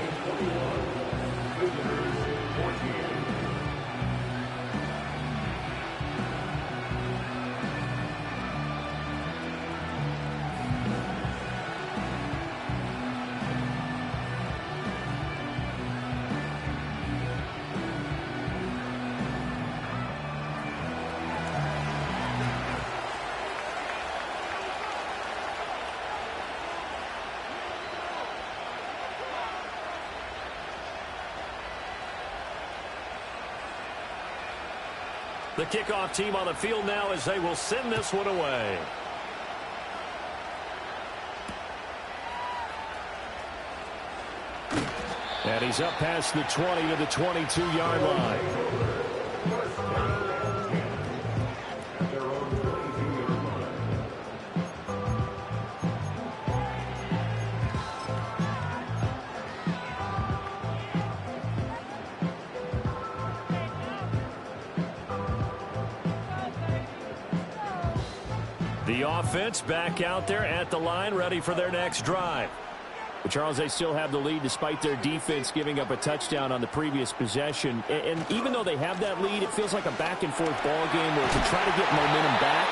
The kickoff team on the field now as they will send this one away. And he's up past the 20 to the 22-yard line. The offense back out there at the line, ready for their next drive. But Charles, they still have the lead despite their defense giving up a touchdown on the previous possession. And even though they have that lead, it feels like a back-and-forth ball game where to try to get momentum back,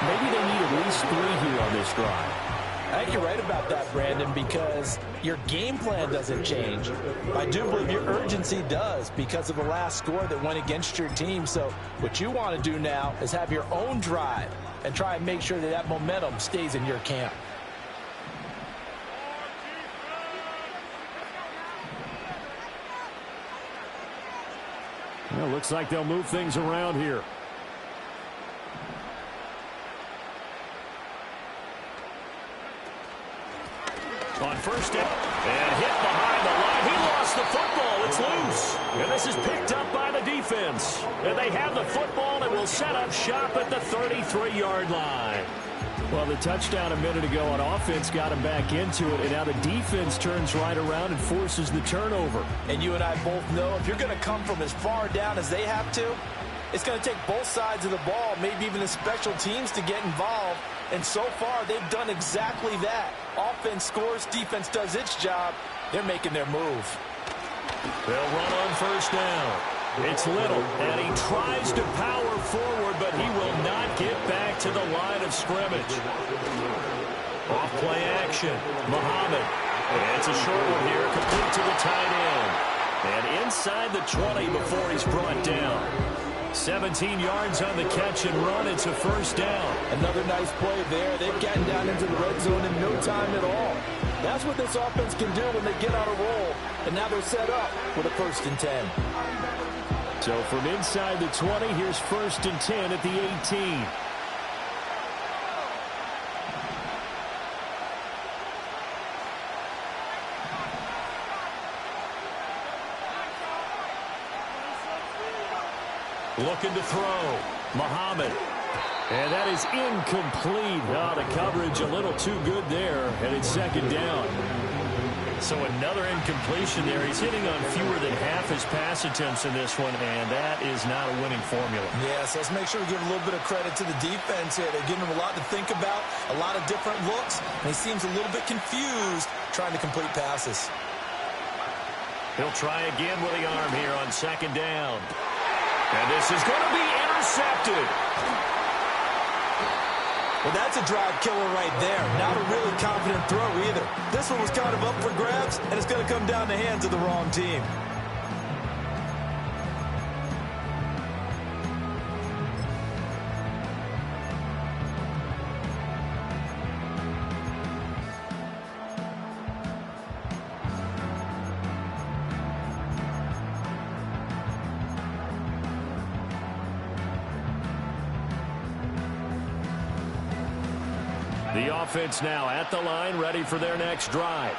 Maybe they need at least 3 here on this drive. I think you're right about that, Brandon, because your game plan doesn't change. I do believe your urgency does because of the last score that went against your team. So what you want to do now is have your own drive and try and make sure that that momentum stays in your camp. Well, looks like they'll move things around here. On first down, and hit behind the line. He lost the football. It's loose. And this is picked up by the defense. And they have the football and will set up shop at the 33-yard line. Well, the touchdown a minute ago on offense got him back into it, and now the defense turns right around and forces the turnover. And you and I both know if you're going to come from as far down as they have to, it's going to take both sides of the ball, maybe even the special teams to get involved. And so far, they've done exactly that. Offense scores, defense does its job. They're making their move. They'll run on first down. It's Little, and he tries to power forward, but he will not get back to the line of scrimmage. Off play action. Muhammad. And it's a short one here, complete to the tight end. And inside the 20 before he's brought down. 17 yards on the catch and run. It's a first down. Another nice play there. They've gotten down into the red zone in no time at all. That's what this offense can do when they get on a roll. And now they're set up with a 1st and 10. So from inside the 20, here's 1st and 10 at the 18. Looking to throw. Muhammad. And that is incomplete. Oh, the coverage a little too good there, and it's 2nd down. So another incompletion there. He's hitting on fewer than half his pass attempts in this one, and that is not a winning formula. Yeah, so let's make sure we give a little bit of credit to the defense here. They're giving him a lot to think about, a lot of different looks, and he seems a little bit confused trying to complete passes. He'll try again with the arm here on 2nd down. And this is going to be intercepted. Well, that's a drive killer right there. Not a really confident throw either. This one was kind of up for grabs, and it's going to come down the hands of the wrong team. The offense now at the line, ready for their next drive.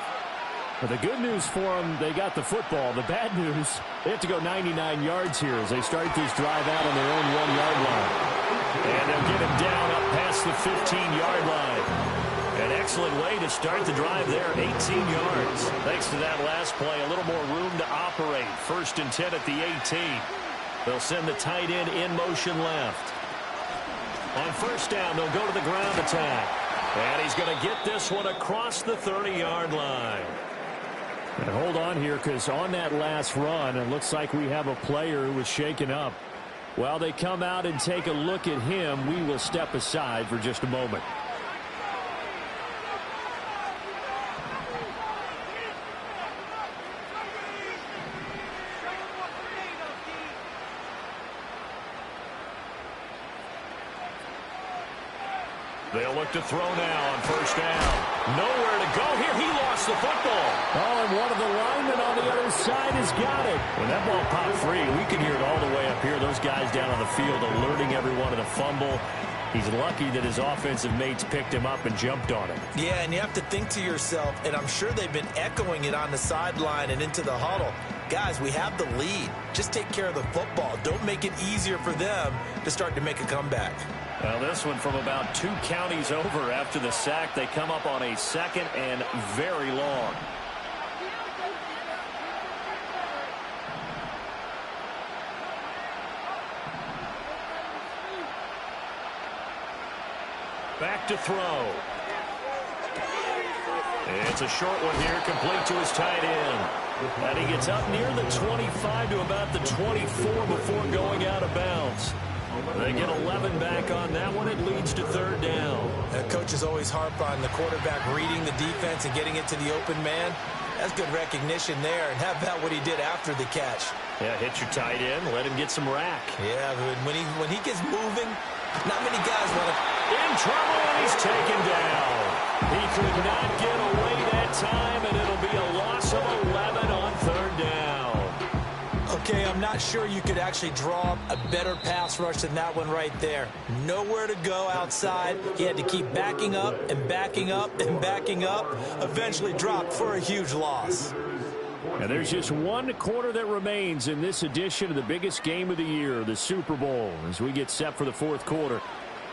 But the good news for them, they got the football. The bad news, they have to go 99 yards here as they start this drive out on their own 1-yard line. And they'll get him down up past the 15-yard line. An excellent way to start the drive there, 18 yards. Thanks to that last play, a little more room to operate. 1st and 10 at the 18. They'll send the tight end in motion left. On first down, they'll go to the ground attack. And he's going to get this one across the 30-yard line. And hold on here, because on that last run, it looks like we have a player who was shaken up. While they come out and take a look at him, we will step aside for just a moment. They'll look to throw now on first down. Nowhere to go here. He lost the football. Oh, and one of the linemen on the other side has got it. When that ball popped free, we could hear it all the way up here. Those guys down on the field alerting everyone of the fumble. He's lucky that his offensive mates picked him up and jumped on him. Yeah, and you have to think to yourself, and I'm sure they've been echoing it on the sideline and into the huddle. Guys, we have the lead. Just take care of the football. Don't make it easier for them to start to make a comeback. Well, this one from about 2 counties over after the sack. They come up on a 2nd and very long. Back to throw. It's a short one here, complete to his tight end. And he gets up near the 25 to about the 24 before going out of bounds. They get 11 back on that one. It leads to third down. Coaches always harp on the quarterback reading the defense and getting it to the open man. That's good recognition there. And how about what he did after the catch? Yeah, hit your tight end. Let him get some rack. Yeah, but when he gets moving, not many guys want to. In trouble, and he's taken down. He could not get away that time, and it'll be a loss of 11 on third down. Okay, I'm not sure you could actually draw a better pass rush than that one right there. Nowhere to go outside. He had to keep backing up and backing up and backing up. Eventually dropped for a huge loss. And there's just one quarter that remains in this edition of the biggest game of the year, the Super Bowl, as we get set for the fourth quarter.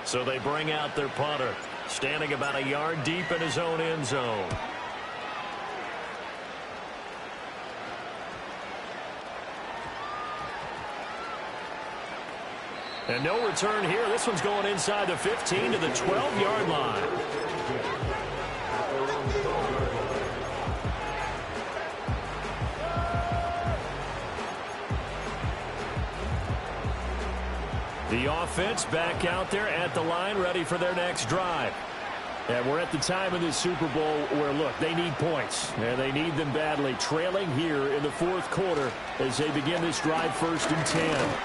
So they bring out their punter, standing about a yard deep in his own end zone. And no return here. This one's going inside the 15 to the 12-yard line. The offense back out there at the line, ready for their next drive. And we're at the time of this Super Bowl where, look, they need points. And they need them badly, trailing here in the fourth quarter as they begin this drive 1st and 10.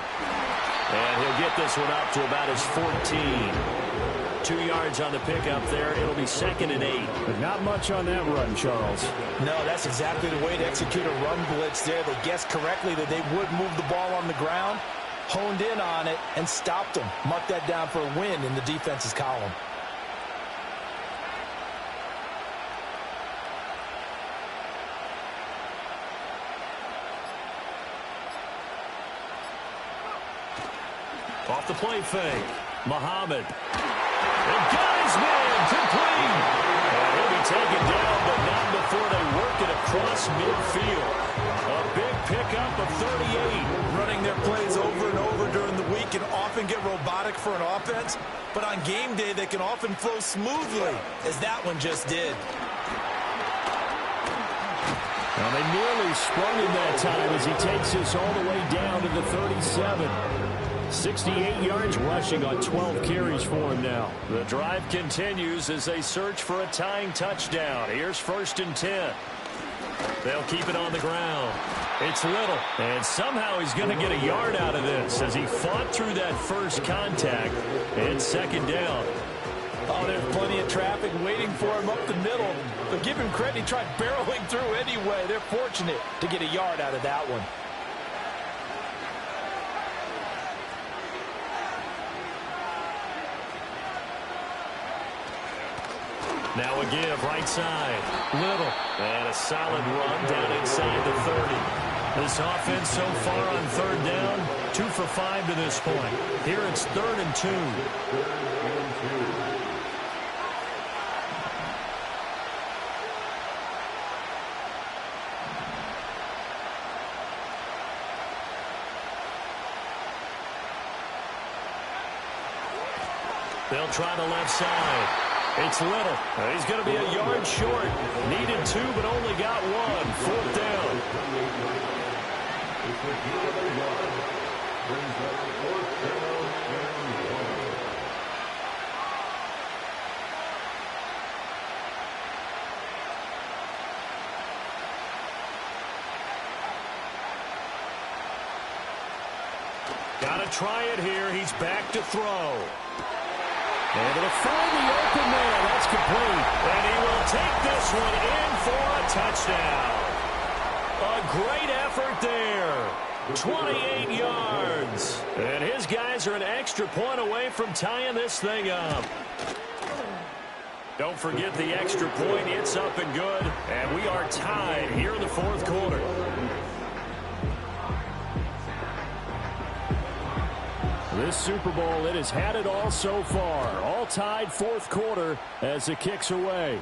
And he'll get this one up to about his 14. 2 yards on the pickup there. It'll be 2nd and 8. But not much on that run, Charles. No, that's exactly the way to execute a run blitz there. They guessed correctly that they would move the ball on the ground, honed in on it, and stopped them. Mark that down for a win in the defense's column. Off the play fake. Muhammad. And got his man complete. And he'll be taken down, but not before they work it across midfield. A big pickup of 38. Running their plays over and over during the week can often get robotic for an offense, but on game day they can often flow smoothly, as that one just did. Now they nearly sprung him that time as he takes this all the way down to the 37. 68 yards rushing on 12 carries for him now. The drive continues as they search for a tying touchdown. Here's 1st and 10. They'll keep it on the ground. It's Little, and somehow he's going to get a yard out of this as he fought through that first contact. And 2nd down. Oh, there's plenty of traffic waiting for him up the middle. But give him credit, he tried barreling through anyway. They're fortunate to get a yard out of that one. Now a give, right side. Little. And a solid run down inside the 30. This offense so far on 3rd down, 2 for 5 to this point. Here it's 3rd and 2. They'll try the left side. It's Little. He's going to be a yard short. Needed 2, but only got 1. 4th down. Got to try it here. He's back to throw. Able to find the open man. That's complete. And he will take this one in for a touchdown. A great effort there. 28 yards. And his guys are an extra point away from tying this thing up. Don't forget the extra point. It's up and good. And we are tied here in the fourth quarter. This Super Bowl, it has had it all so far. All tied fourth quarter as it kicks away.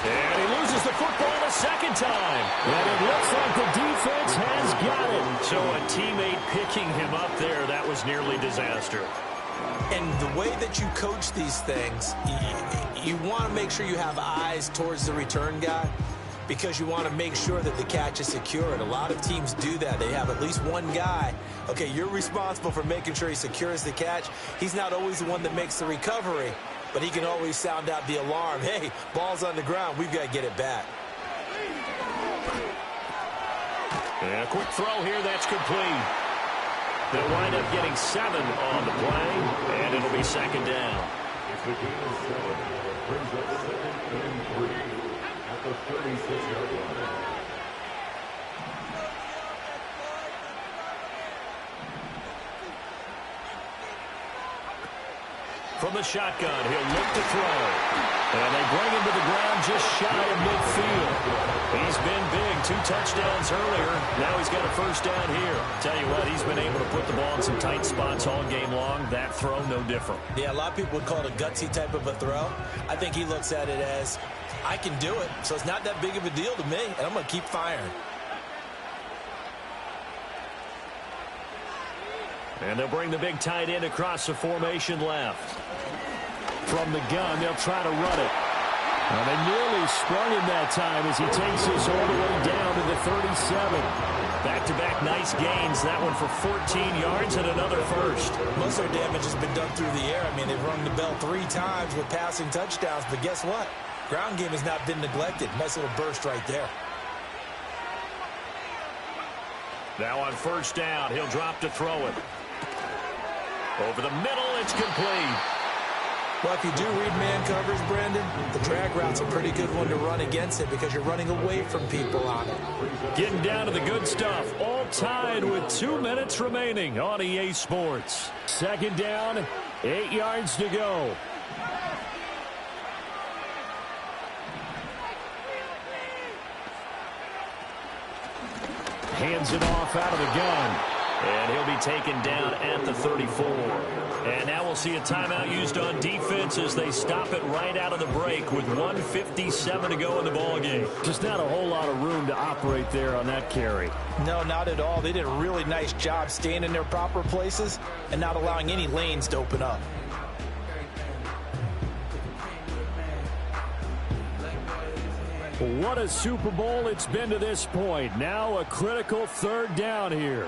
And he loses the football a 2nd time. And it looks like the defense has got it. So a teammate picking him up there, that was nearly disaster. And the way that you coach these things, you want to make sure you have eyes towards the return guy. because you want to make sure that the catch is secure. And a lot of teams do that. They have at least one guy. Okay, you're responsible for making sure he secures the catch. He's not always the one that makes the recovery, but he can always sound out the alarm. Hey, ball's on the ground. We've got to get it back. And a quick throw here. That's complete. They'll wind up getting 7 on the play, and it'll be second down. It's the game of 7. Brings up 2nd and 3 at the 36-yard line. From the shotgun, he'll look to throw. And they bring him to the ground just shy of midfield. He's been big, 2 touchdowns earlier. Now he's got a first down here. Tell you what, he's been able to put the ball in some tight spots all game long. That throw, no different. Yeah, a lot of people would call it a gutsy type of a throw. I think he looks at it as, I can do it, so it's not that big of a deal to me, and I'm going to keep firing. And they'll bring the big tight end across the formation left. From the gun, they'll try to run it. And they nearly sprung him that time as he takes this all the way down to the 37. Back-to-back nice gains. That one for 14 yards and another first. Most of their damage has been done through the air. I mean, they've rung the bell 3 times with passing touchdowns, but guess what? Ground game has not been neglected. Nice little burst right there. Now on first down, he'll drop to throw it. Over the middle, it's complete. Well, if you do read man coverage, Brandon, the drag route's a pretty good one to run against it because you're running away from people on it. Getting down to the good stuff. All tied with 2 minutes remaining on EA Sports. Second down, 8 yards to go. Hands it off out of the gun. And he'll be taken down at the 34. And now we'll see a timeout used on defense as they stop it right out of the break with 1:57 to go in the ballgame. Just not a whole lot of room to operate there on that carry. No, not at all. They did a really nice job staying in their proper places and not allowing any lanes to open up. What a Super Bowl it's been to this point. Now a critical third down here.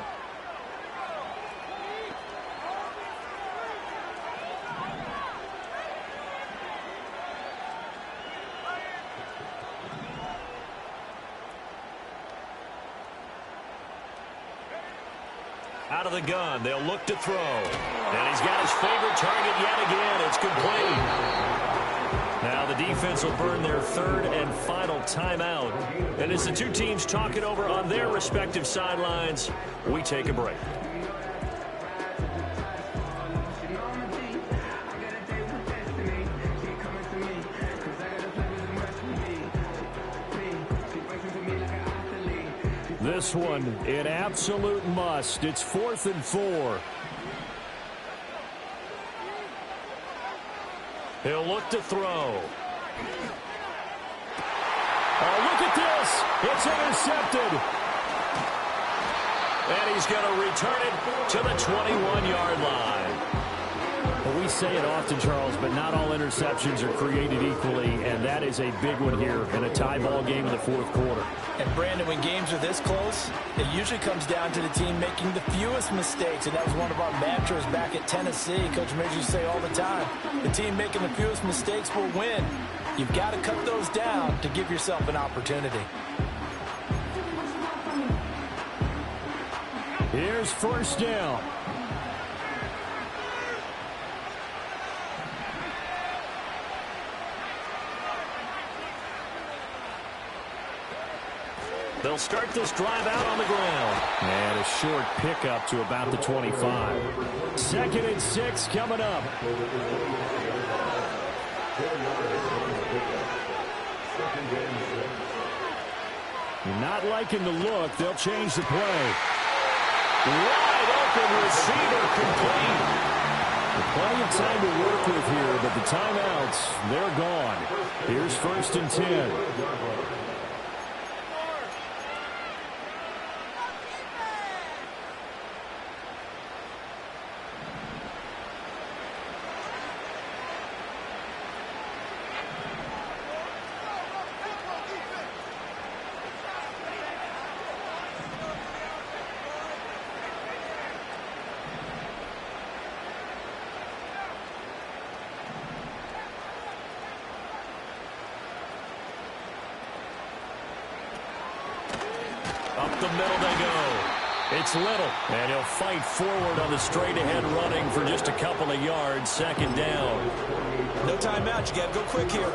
Out of the gun, they'll look to throw. And he's got his favorite target yet again. It's complete. Now the defense will burn their third and final timeout. And as the two teams talk it over on their respective sidelines, we take a break. This one, an absolute must. It's 4th and 4. He'll look to throw. Oh, look at this. It's intercepted. And he's going to return it to the 21-yard line. Well, we say it often, Charles, but not all interceptions are created equally, and that is a big one here in a tie ball game in the fourth quarter. And, Brandon, when games are this close, it usually comes down to the team making the fewest mistakes, and that was one of our mantras back at Tennessee. Coach Midge used to say all the time, the team making the fewest mistakes will win. You've got to cut those down to give yourself an opportunity. Here's first down. They'll start this drive out on the ground. And a short pickup to about the 25. 2nd and 6 coming up. Not liking the look. They'll change the play. Wide open receiver complete. Plenty of time to work with here, but the timeouts, they're gone. Here's 1st and 10. Up the middle they go. It's Little, and he'll fight forward on the straight-ahead running for just a couple of yards. Second down. No timeout. You got to go quick here.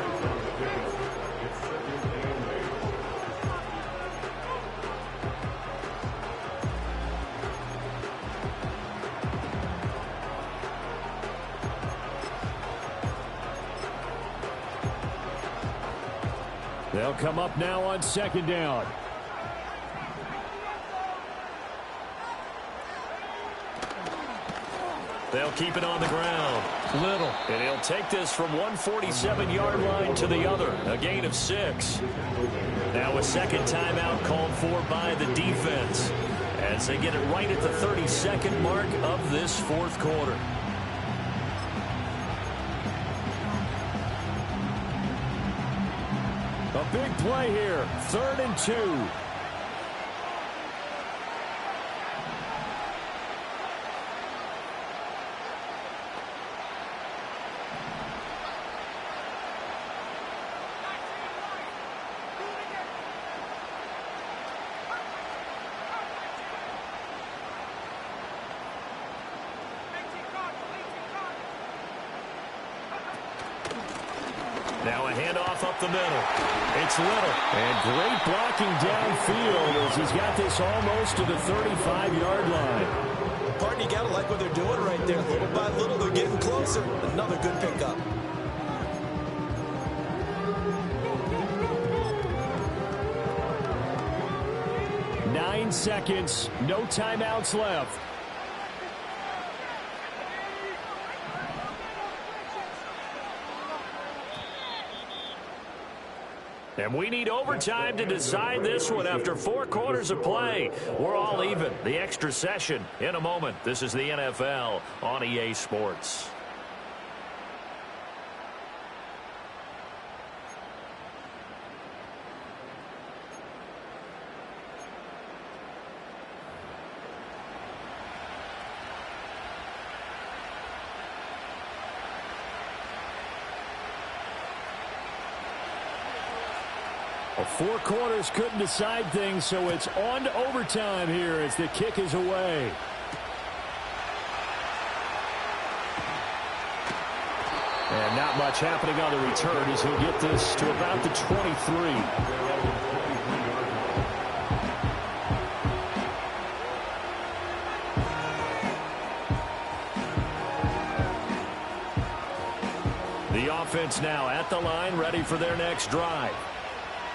They'll come up now on second down. They'll keep it on the ground. Little. And he'll take this from 147-yard line to the other. A gain of 6. Now a second timeout called for by the defense as they get it right at the 32nd mark of this fourth quarter. A big play here. 3rd and 2. Now a handoff up the middle. It's Little. And great blocking downfield as he's got this almost to the 35-yard line. Pardon, you got to like what they're doing right there. Little by little, they're getting closer. Another good pickup. Nine seconds. No timeouts left. And we need overtime to decide this one after 4 quarters of play. We're all even. The extra session in a moment. This is the NFL on EA Sports. Well, 4 quarters couldn't decide things, so it's on to overtime here as the kick is away. And not much happening on the return as he'll get this to about the 23. The offense now at the line, ready for their next drive.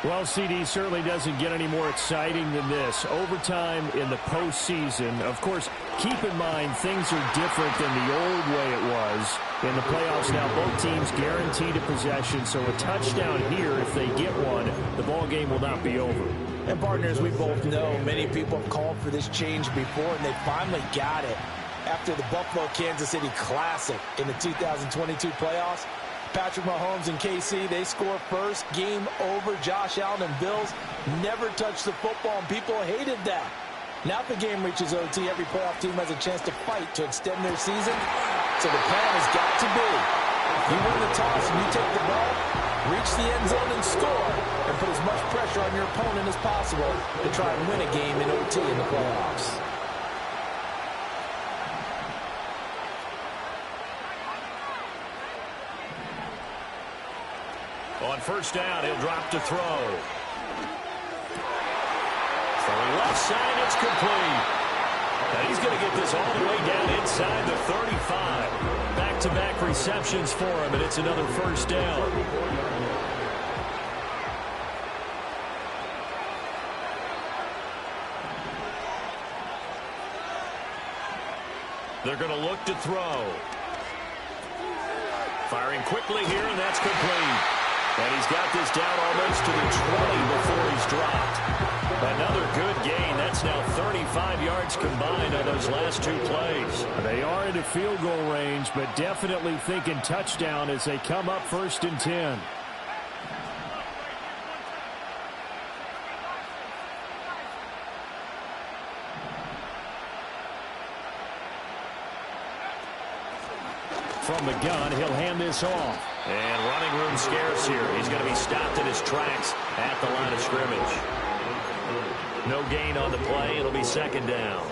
Well, CD certainly doesn't get any more exciting than this. Overtime in the postseason. Of course, keep in mind things are different than the old way it was. In the playoffs now, both teams guaranteed a possession, so a touchdown here, if they get one, the ball game will not be over. And partners, we both know many people have called for this change before, and they finally got it after the Buffalo-Kansas City Classic in the 2022 playoffs. Patrick Mahomes and KC, they score first. Game over. Josh Allen and Bills never touched the football, and people hated that. Now if the game reaches OT, every playoff team has a chance to fight to extend their season. So the plan has got to be, you win the toss and you take the ball, reach the end zone and score, and put as much pressure on your opponent as possible to try and win a game in OT in the playoffs. On first down, he'll drop to throw. Throwing left side, it's complete. And he's going to get this all the way down inside the 35. Back-to-back receptions for him, and it's another first down. They're going to look to throw. Firing quickly here, and that's complete. And he's got this down almost to the 20 before he's dropped. Another good gain. That's now 35 yards combined on those last 2 plays. They are into field goal range, but definitely thinking touchdown as they come up 1st and 10. From the gun, he'll hand this off. And running room scarce here. He's going to be stopped in his tracks at the line of scrimmage. No gain on the play. It'll be second down.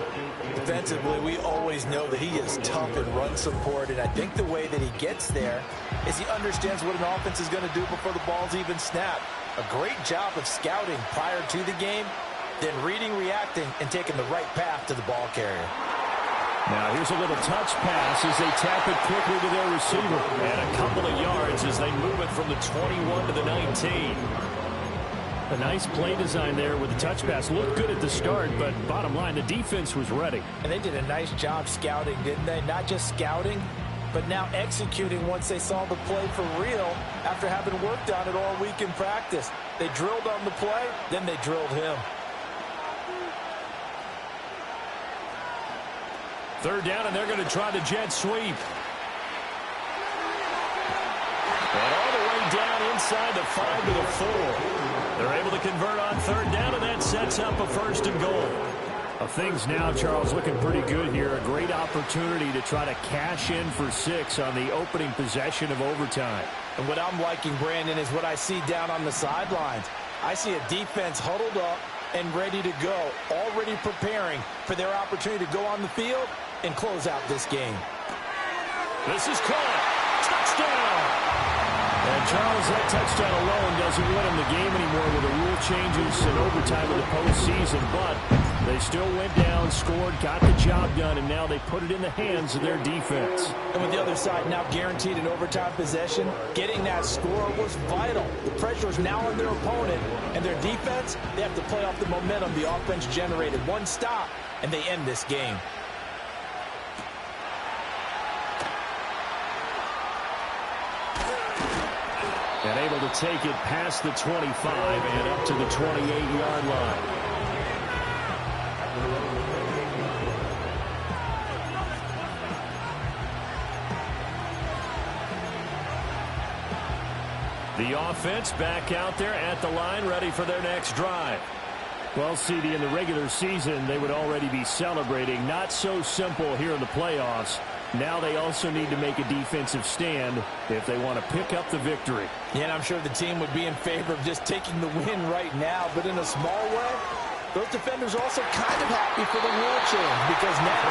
Defensively, we always know that he is tough in run support, and I think the way that he gets there is he understands what an offense is going to do before the ball's even snapped. A great job of scouting prior to the game, then reading, reacting, and taking the right path to the ball carrier. Now here's a little touch pass as they tap it quickly to their receiver. And a couple of yards as they move it from the 21 to the 19. A nice play design there with the touch pass. Looked good at the start, but bottom line, the defense was ready. And they did a nice job scouting, didn't they? Not just scouting, but now executing once they saw the play for real after having worked on it all week in practice. They drilled on the play, then they drilled him. Third down, and they're going to try the jet sweep. And all the way down inside the 5 to the 4. They're able to convert on third down, and that sets up a first and goal. Things now, Charles, looking pretty good here. A great opportunity to try to cash in for 6 on the opening possession of overtime. And what I'm liking, Brandon, is what I see down on the sidelines. I see a defense huddled up and ready to go, already preparing for their opportunity to go on the field and close out this game. This is caught. Touchdown! And Charles, that touchdown alone doesn't win them the game anymore with the rule changes and overtime of the postseason, but they still went down, scored, got the job done, and now they put it in the hands of their defense. And with the other side now guaranteed an overtime possession, getting that score was vital. The pressure is now on their opponent, and their defense, they have to play off the momentum the offense generated. One stop, and they end this game. And able to take it past the 25 and up to the 28-yard line. The offense back out there at the line, ready for their next drive. Well, CD, in the regular season, they would already be celebrating. Not so simple here in the playoffs. Now they also need to make a defensive stand if they want to pick up the victory. Yeah, and I'm sure the team would be in favor of just taking the win right now, but in a small way, those defenders are also kind of happy for the rule change because now,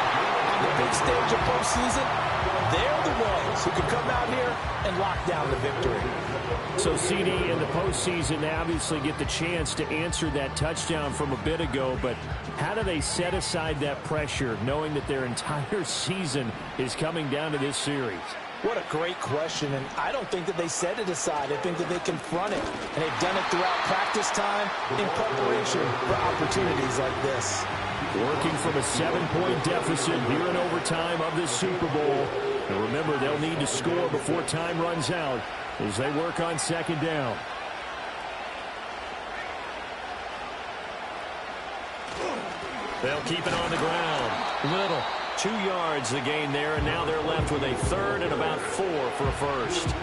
on the big stage of postseason, they're the ones who can come out here and lock down the victory. So, CD, in the postseason, they obviously get the chance to answer that touchdown from a bit ago, but how do they set aside that pressure knowing that their entire season is coming down to this series? What a great question, and I don't think that they set it aside. I think that they confront it, and they've done it throughout practice time in preparation for opportunities like this. Working from a 7-point deficit here in overtime of this Super Bowl. And remember, they'll need to score before time runs out as they work on second down. They'll keep it on the ground. Little. 2 yards the gain there, and now they're left with a third and about 4 for a first.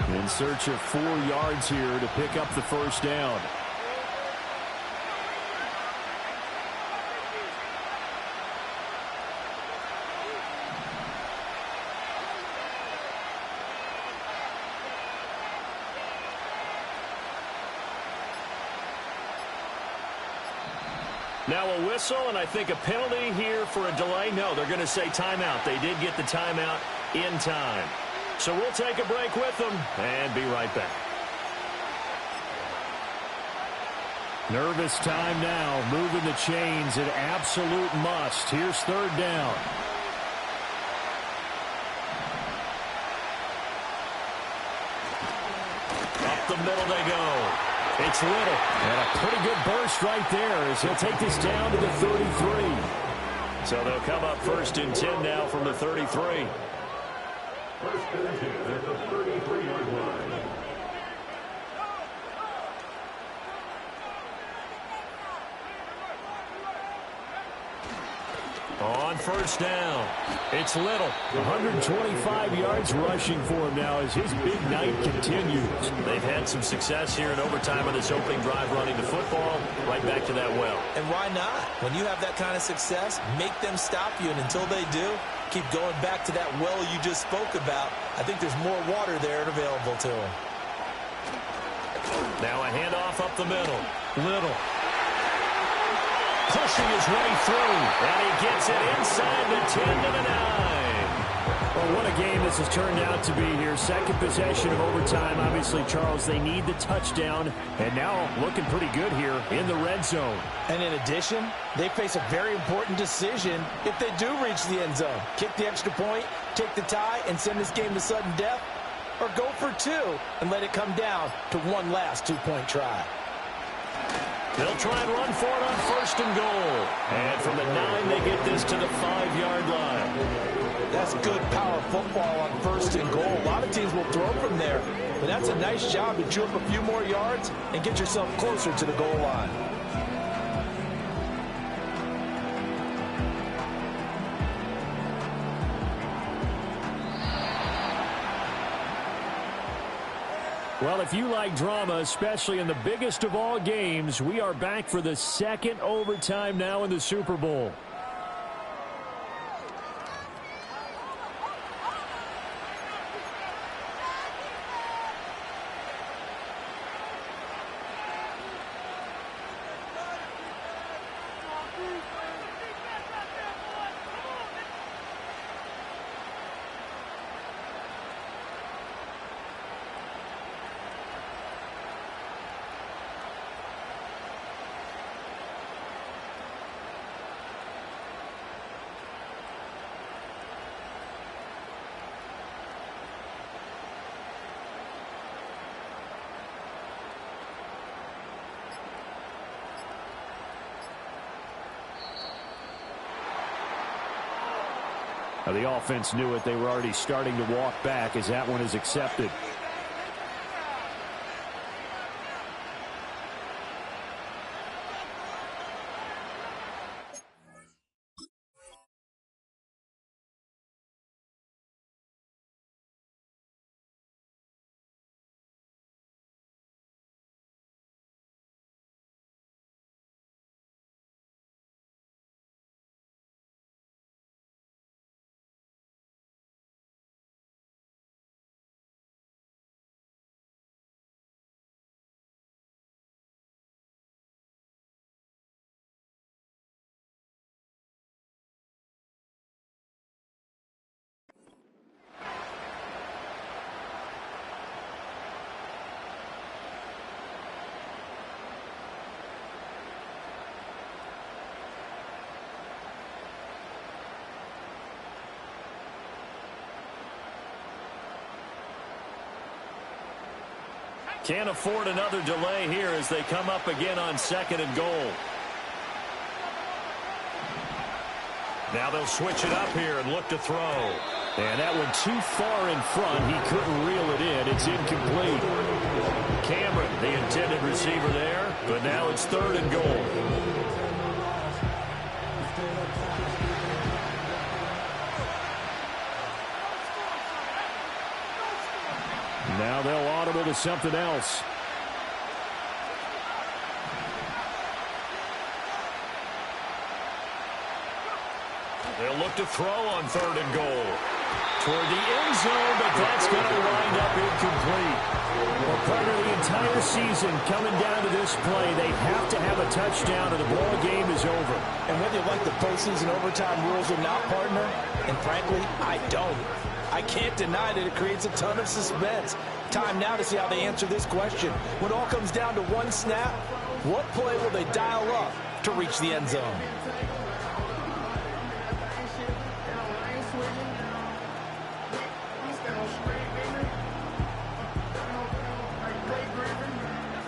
In search of 4 yards here to pick up the first down. Now a whistle, and I think a penalty here for a delay. No, they're going to say timeout. They did get the timeout in time. So we'll take a break with them and be right back. Nervous time now, moving the chains, an absolute must. Here's third down. Up the middle they go. It's Little, and a pretty good burst right there as he'll take this down to the 33. So they'll come up first and 10 now from the 33. First and 10 at the 33-yard line. On first down, it's Little. 125 yards rushing for him now as his big night continues. They've had some success here in overtime on this opening drive running the football right back to that well. And why not? When you have that kind of success, make them stop you, and until they do, keep going back to that well you just spoke about. I think there's more water there available to them. Now a handoff up the middle. Little. Pushing his way through, and he gets it inside the 10 to the 9. Well, what a game this has turned out to be here. Second possession of overtime. Obviously, Charles, they need the touchdown, and now looking pretty good here in the red zone. And in addition, they face a very important decision if they do reach the end zone. Kick the extra point, take the tie, and send this game to sudden death, or go for two and let it come down to one last two-point try. They'll try and run for it on first and goal. And from the 9, they get this to the 5-yard line. That's good power football on first and goal. A lot of teams will throw from there, but that's a nice job to chew up a few more yards and get yourself closer to the goal line. Well, if you like drama, especially in the biggest of all games, we are back for the second overtime now in the Super Bowl. The offense knew it. They were already starting to walk back as that one is accepted. Can't afford another delay here as they come up again on second and goal. Now they'll switch it up here and look to throw. And that one too far in front. He couldn't reel it in. It's incomplete. Cameron, the intended receiver there, but now it's third and goal. Now they'll audible to something else. They'll look to throw on third and goal. Toward the end zone, but that's going to wind up incomplete. Well, partner, the entire season coming down to this play, they have to have a touchdown or the ball game is over. And whether you like the postseason overtime rules or not, partner, and frankly, I don't. I can't deny that it creates a ton of suspense. Time now to see how they answer this question. When it all comes down to one snap, what play will they dial up to reach the end zone?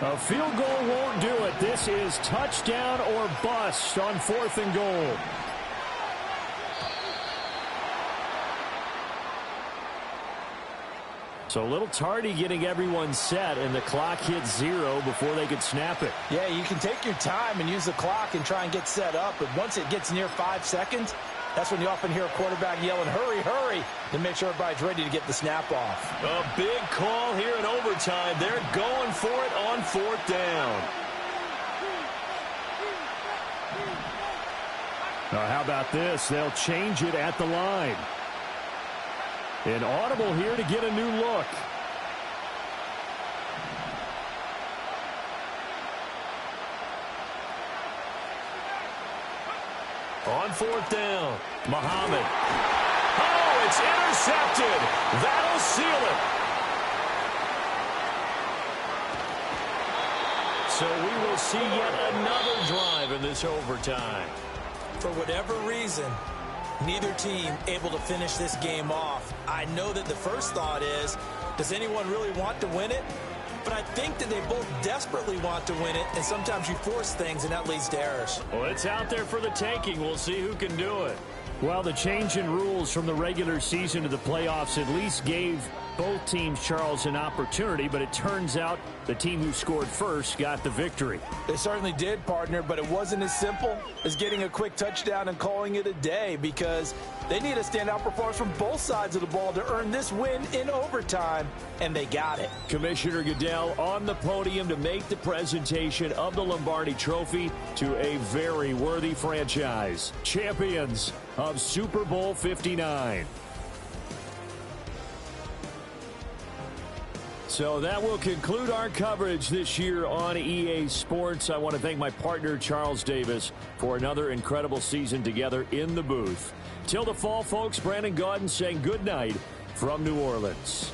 A field goal won't do it. This is touchdown or bust on fourth and goal. So a little tardy getting everyone set, and the clock hits 0 before they could snap it. Yeah, you can take your time and use the clock and try and get set up, but once it gets near 5 seconds, That's when you often hear a quarterback yelling, hurry, hurry, to make sure everybody's ready to get the snap off. A big call here in overtime. They're going for it on 4th down. Now, how about this? They'll change it at the line. An audible here to get a new look. On 4th down, Muhammad. Oh, it's intercepted. That'll seal it. So we will see yet another drive in this overtime. For whatever reason, neither team able to finish this game off. I know that the first thought is, does anyone really want to win it? But I think that they both desperately want to win it, and sometimes you force things, and that leads to errors. Well, it's out there for the taking. We'll see who can do it. Well, the change in rules from the regular season to the playoffs at least gave both teams, Charles, an opportunity, but it turns out the team who scored first got the victory. They certainly did, partner, but it wasn't as simple as getting a quick touchdown and calling it a day, because they need a standout performance from both sides of the ball to earn this win in overtime, and they got it. Commissioner Goodell on the podium to make the presentation of the Lombardi Trophy to a very worthy franchise. Champions of Super Bowl 59. So that will conclude our coverage this year on EA Sports. I want to thank my partner, Charles Davis, for another incredible season together in the booth. Till the fall, folks, Brandon Gaudin saying good night from New Orleans.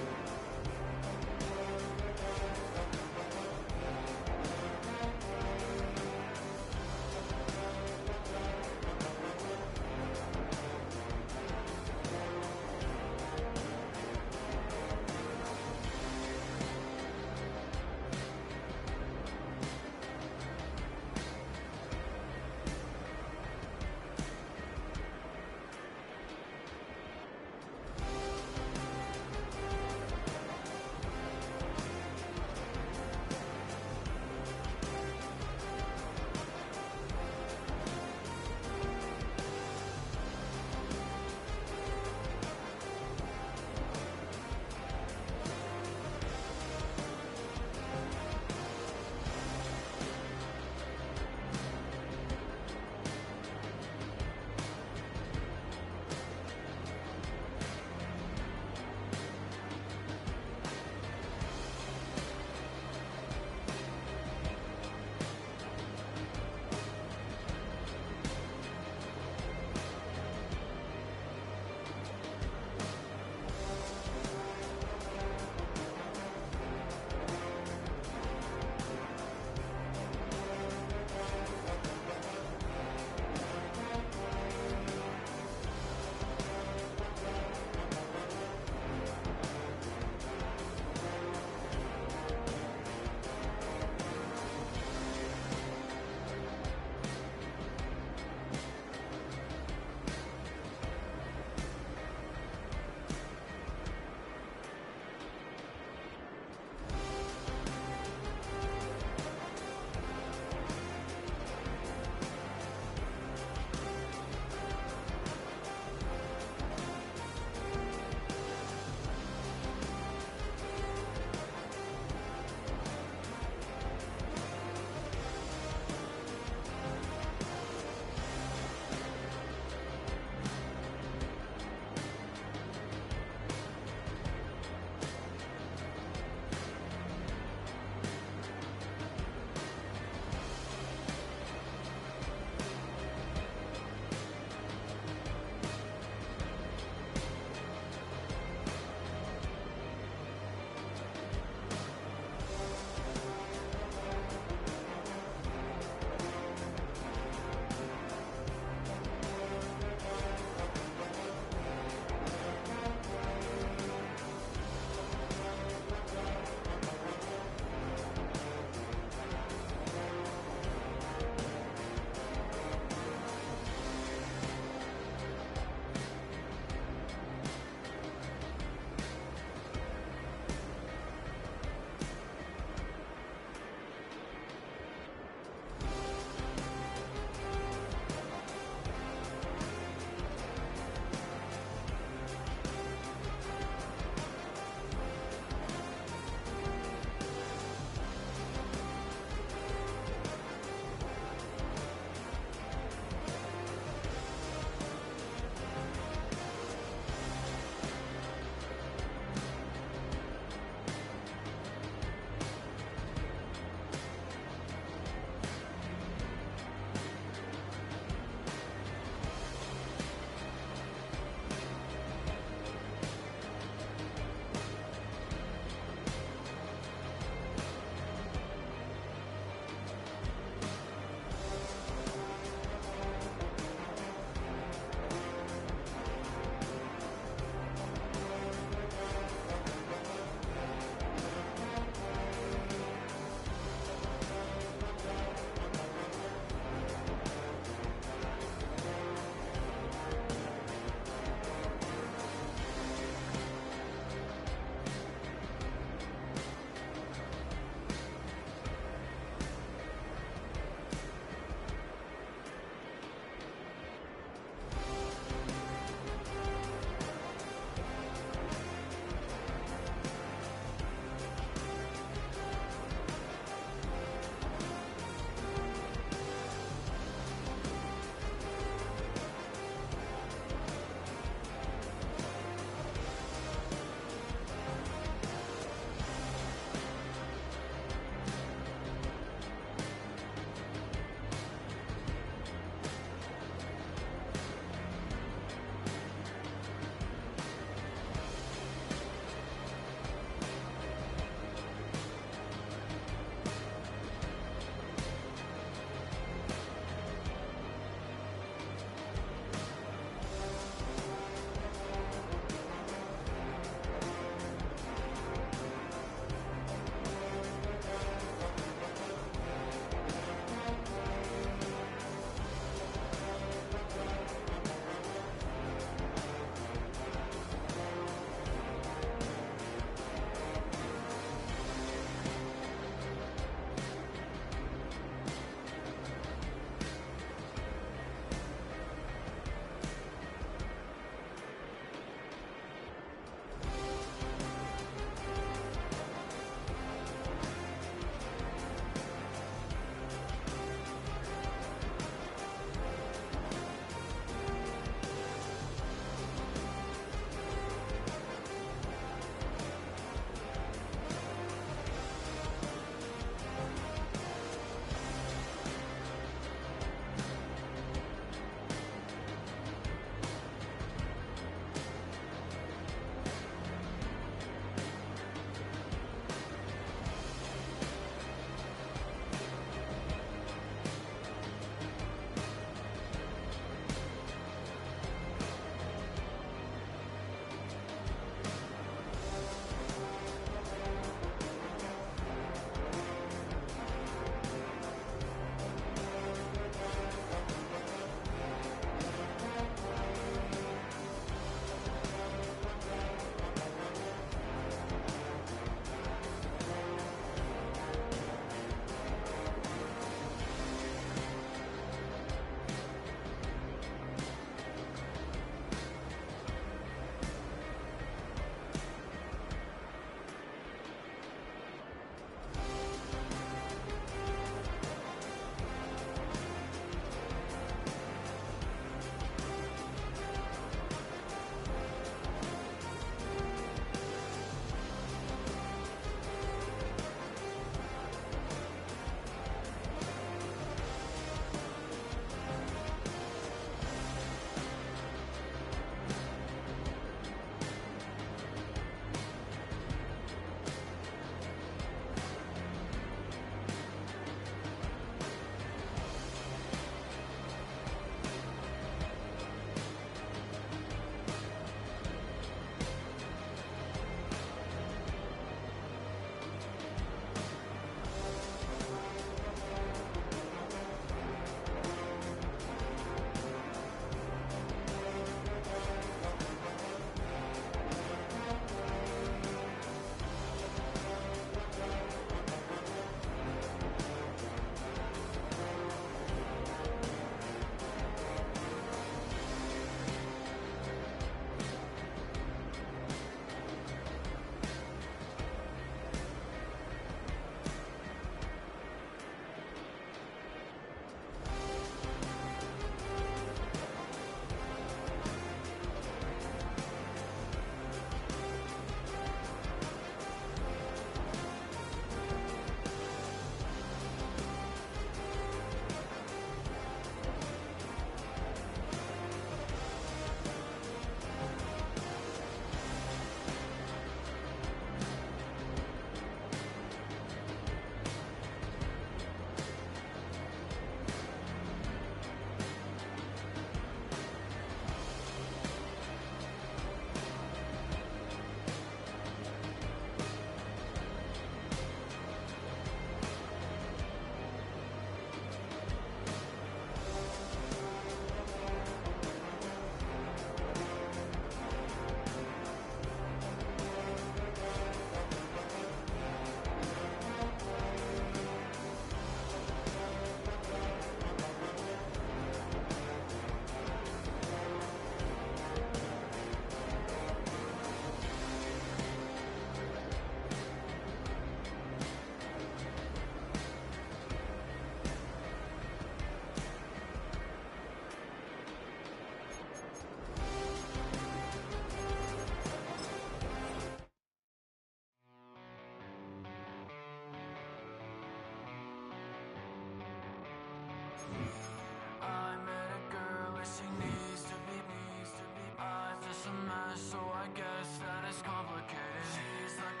life's a mess, so I guess that it's complicated. She's like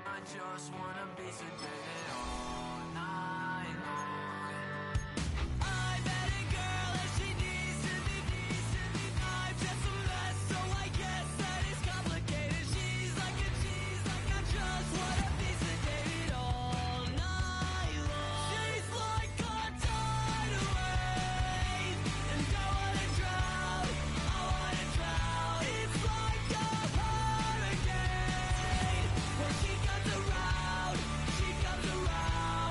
I just wanna be sedated all night long. I met a girl and she needs to be I'm just a mess, so I guess that it's complicated. She's like I just wanna be sedated all night long. She's like a tidal wave, and I wanna drown. It's like a hurricane. When she comes around, she comes around.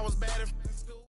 was bad at school.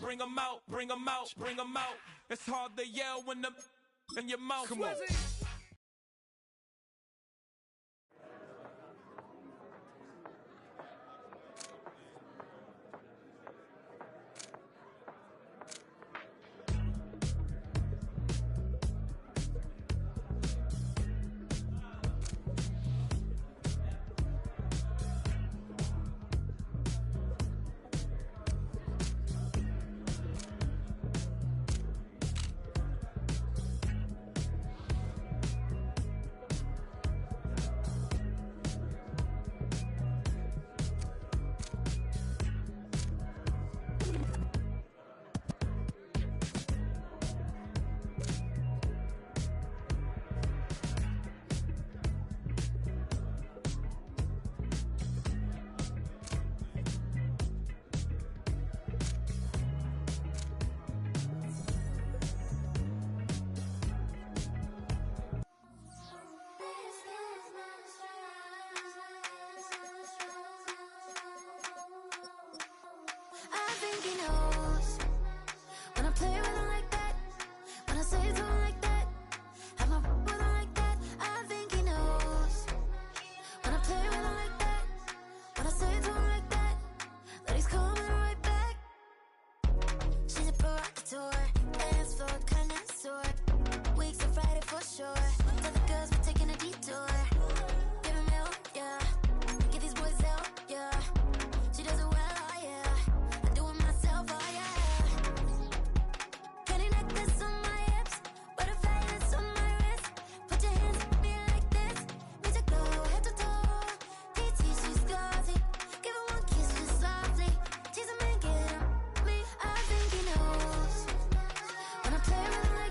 Bring 'em out, bring 'em out, bring 'em out. It's hard to yell when the in your mouth. Come on.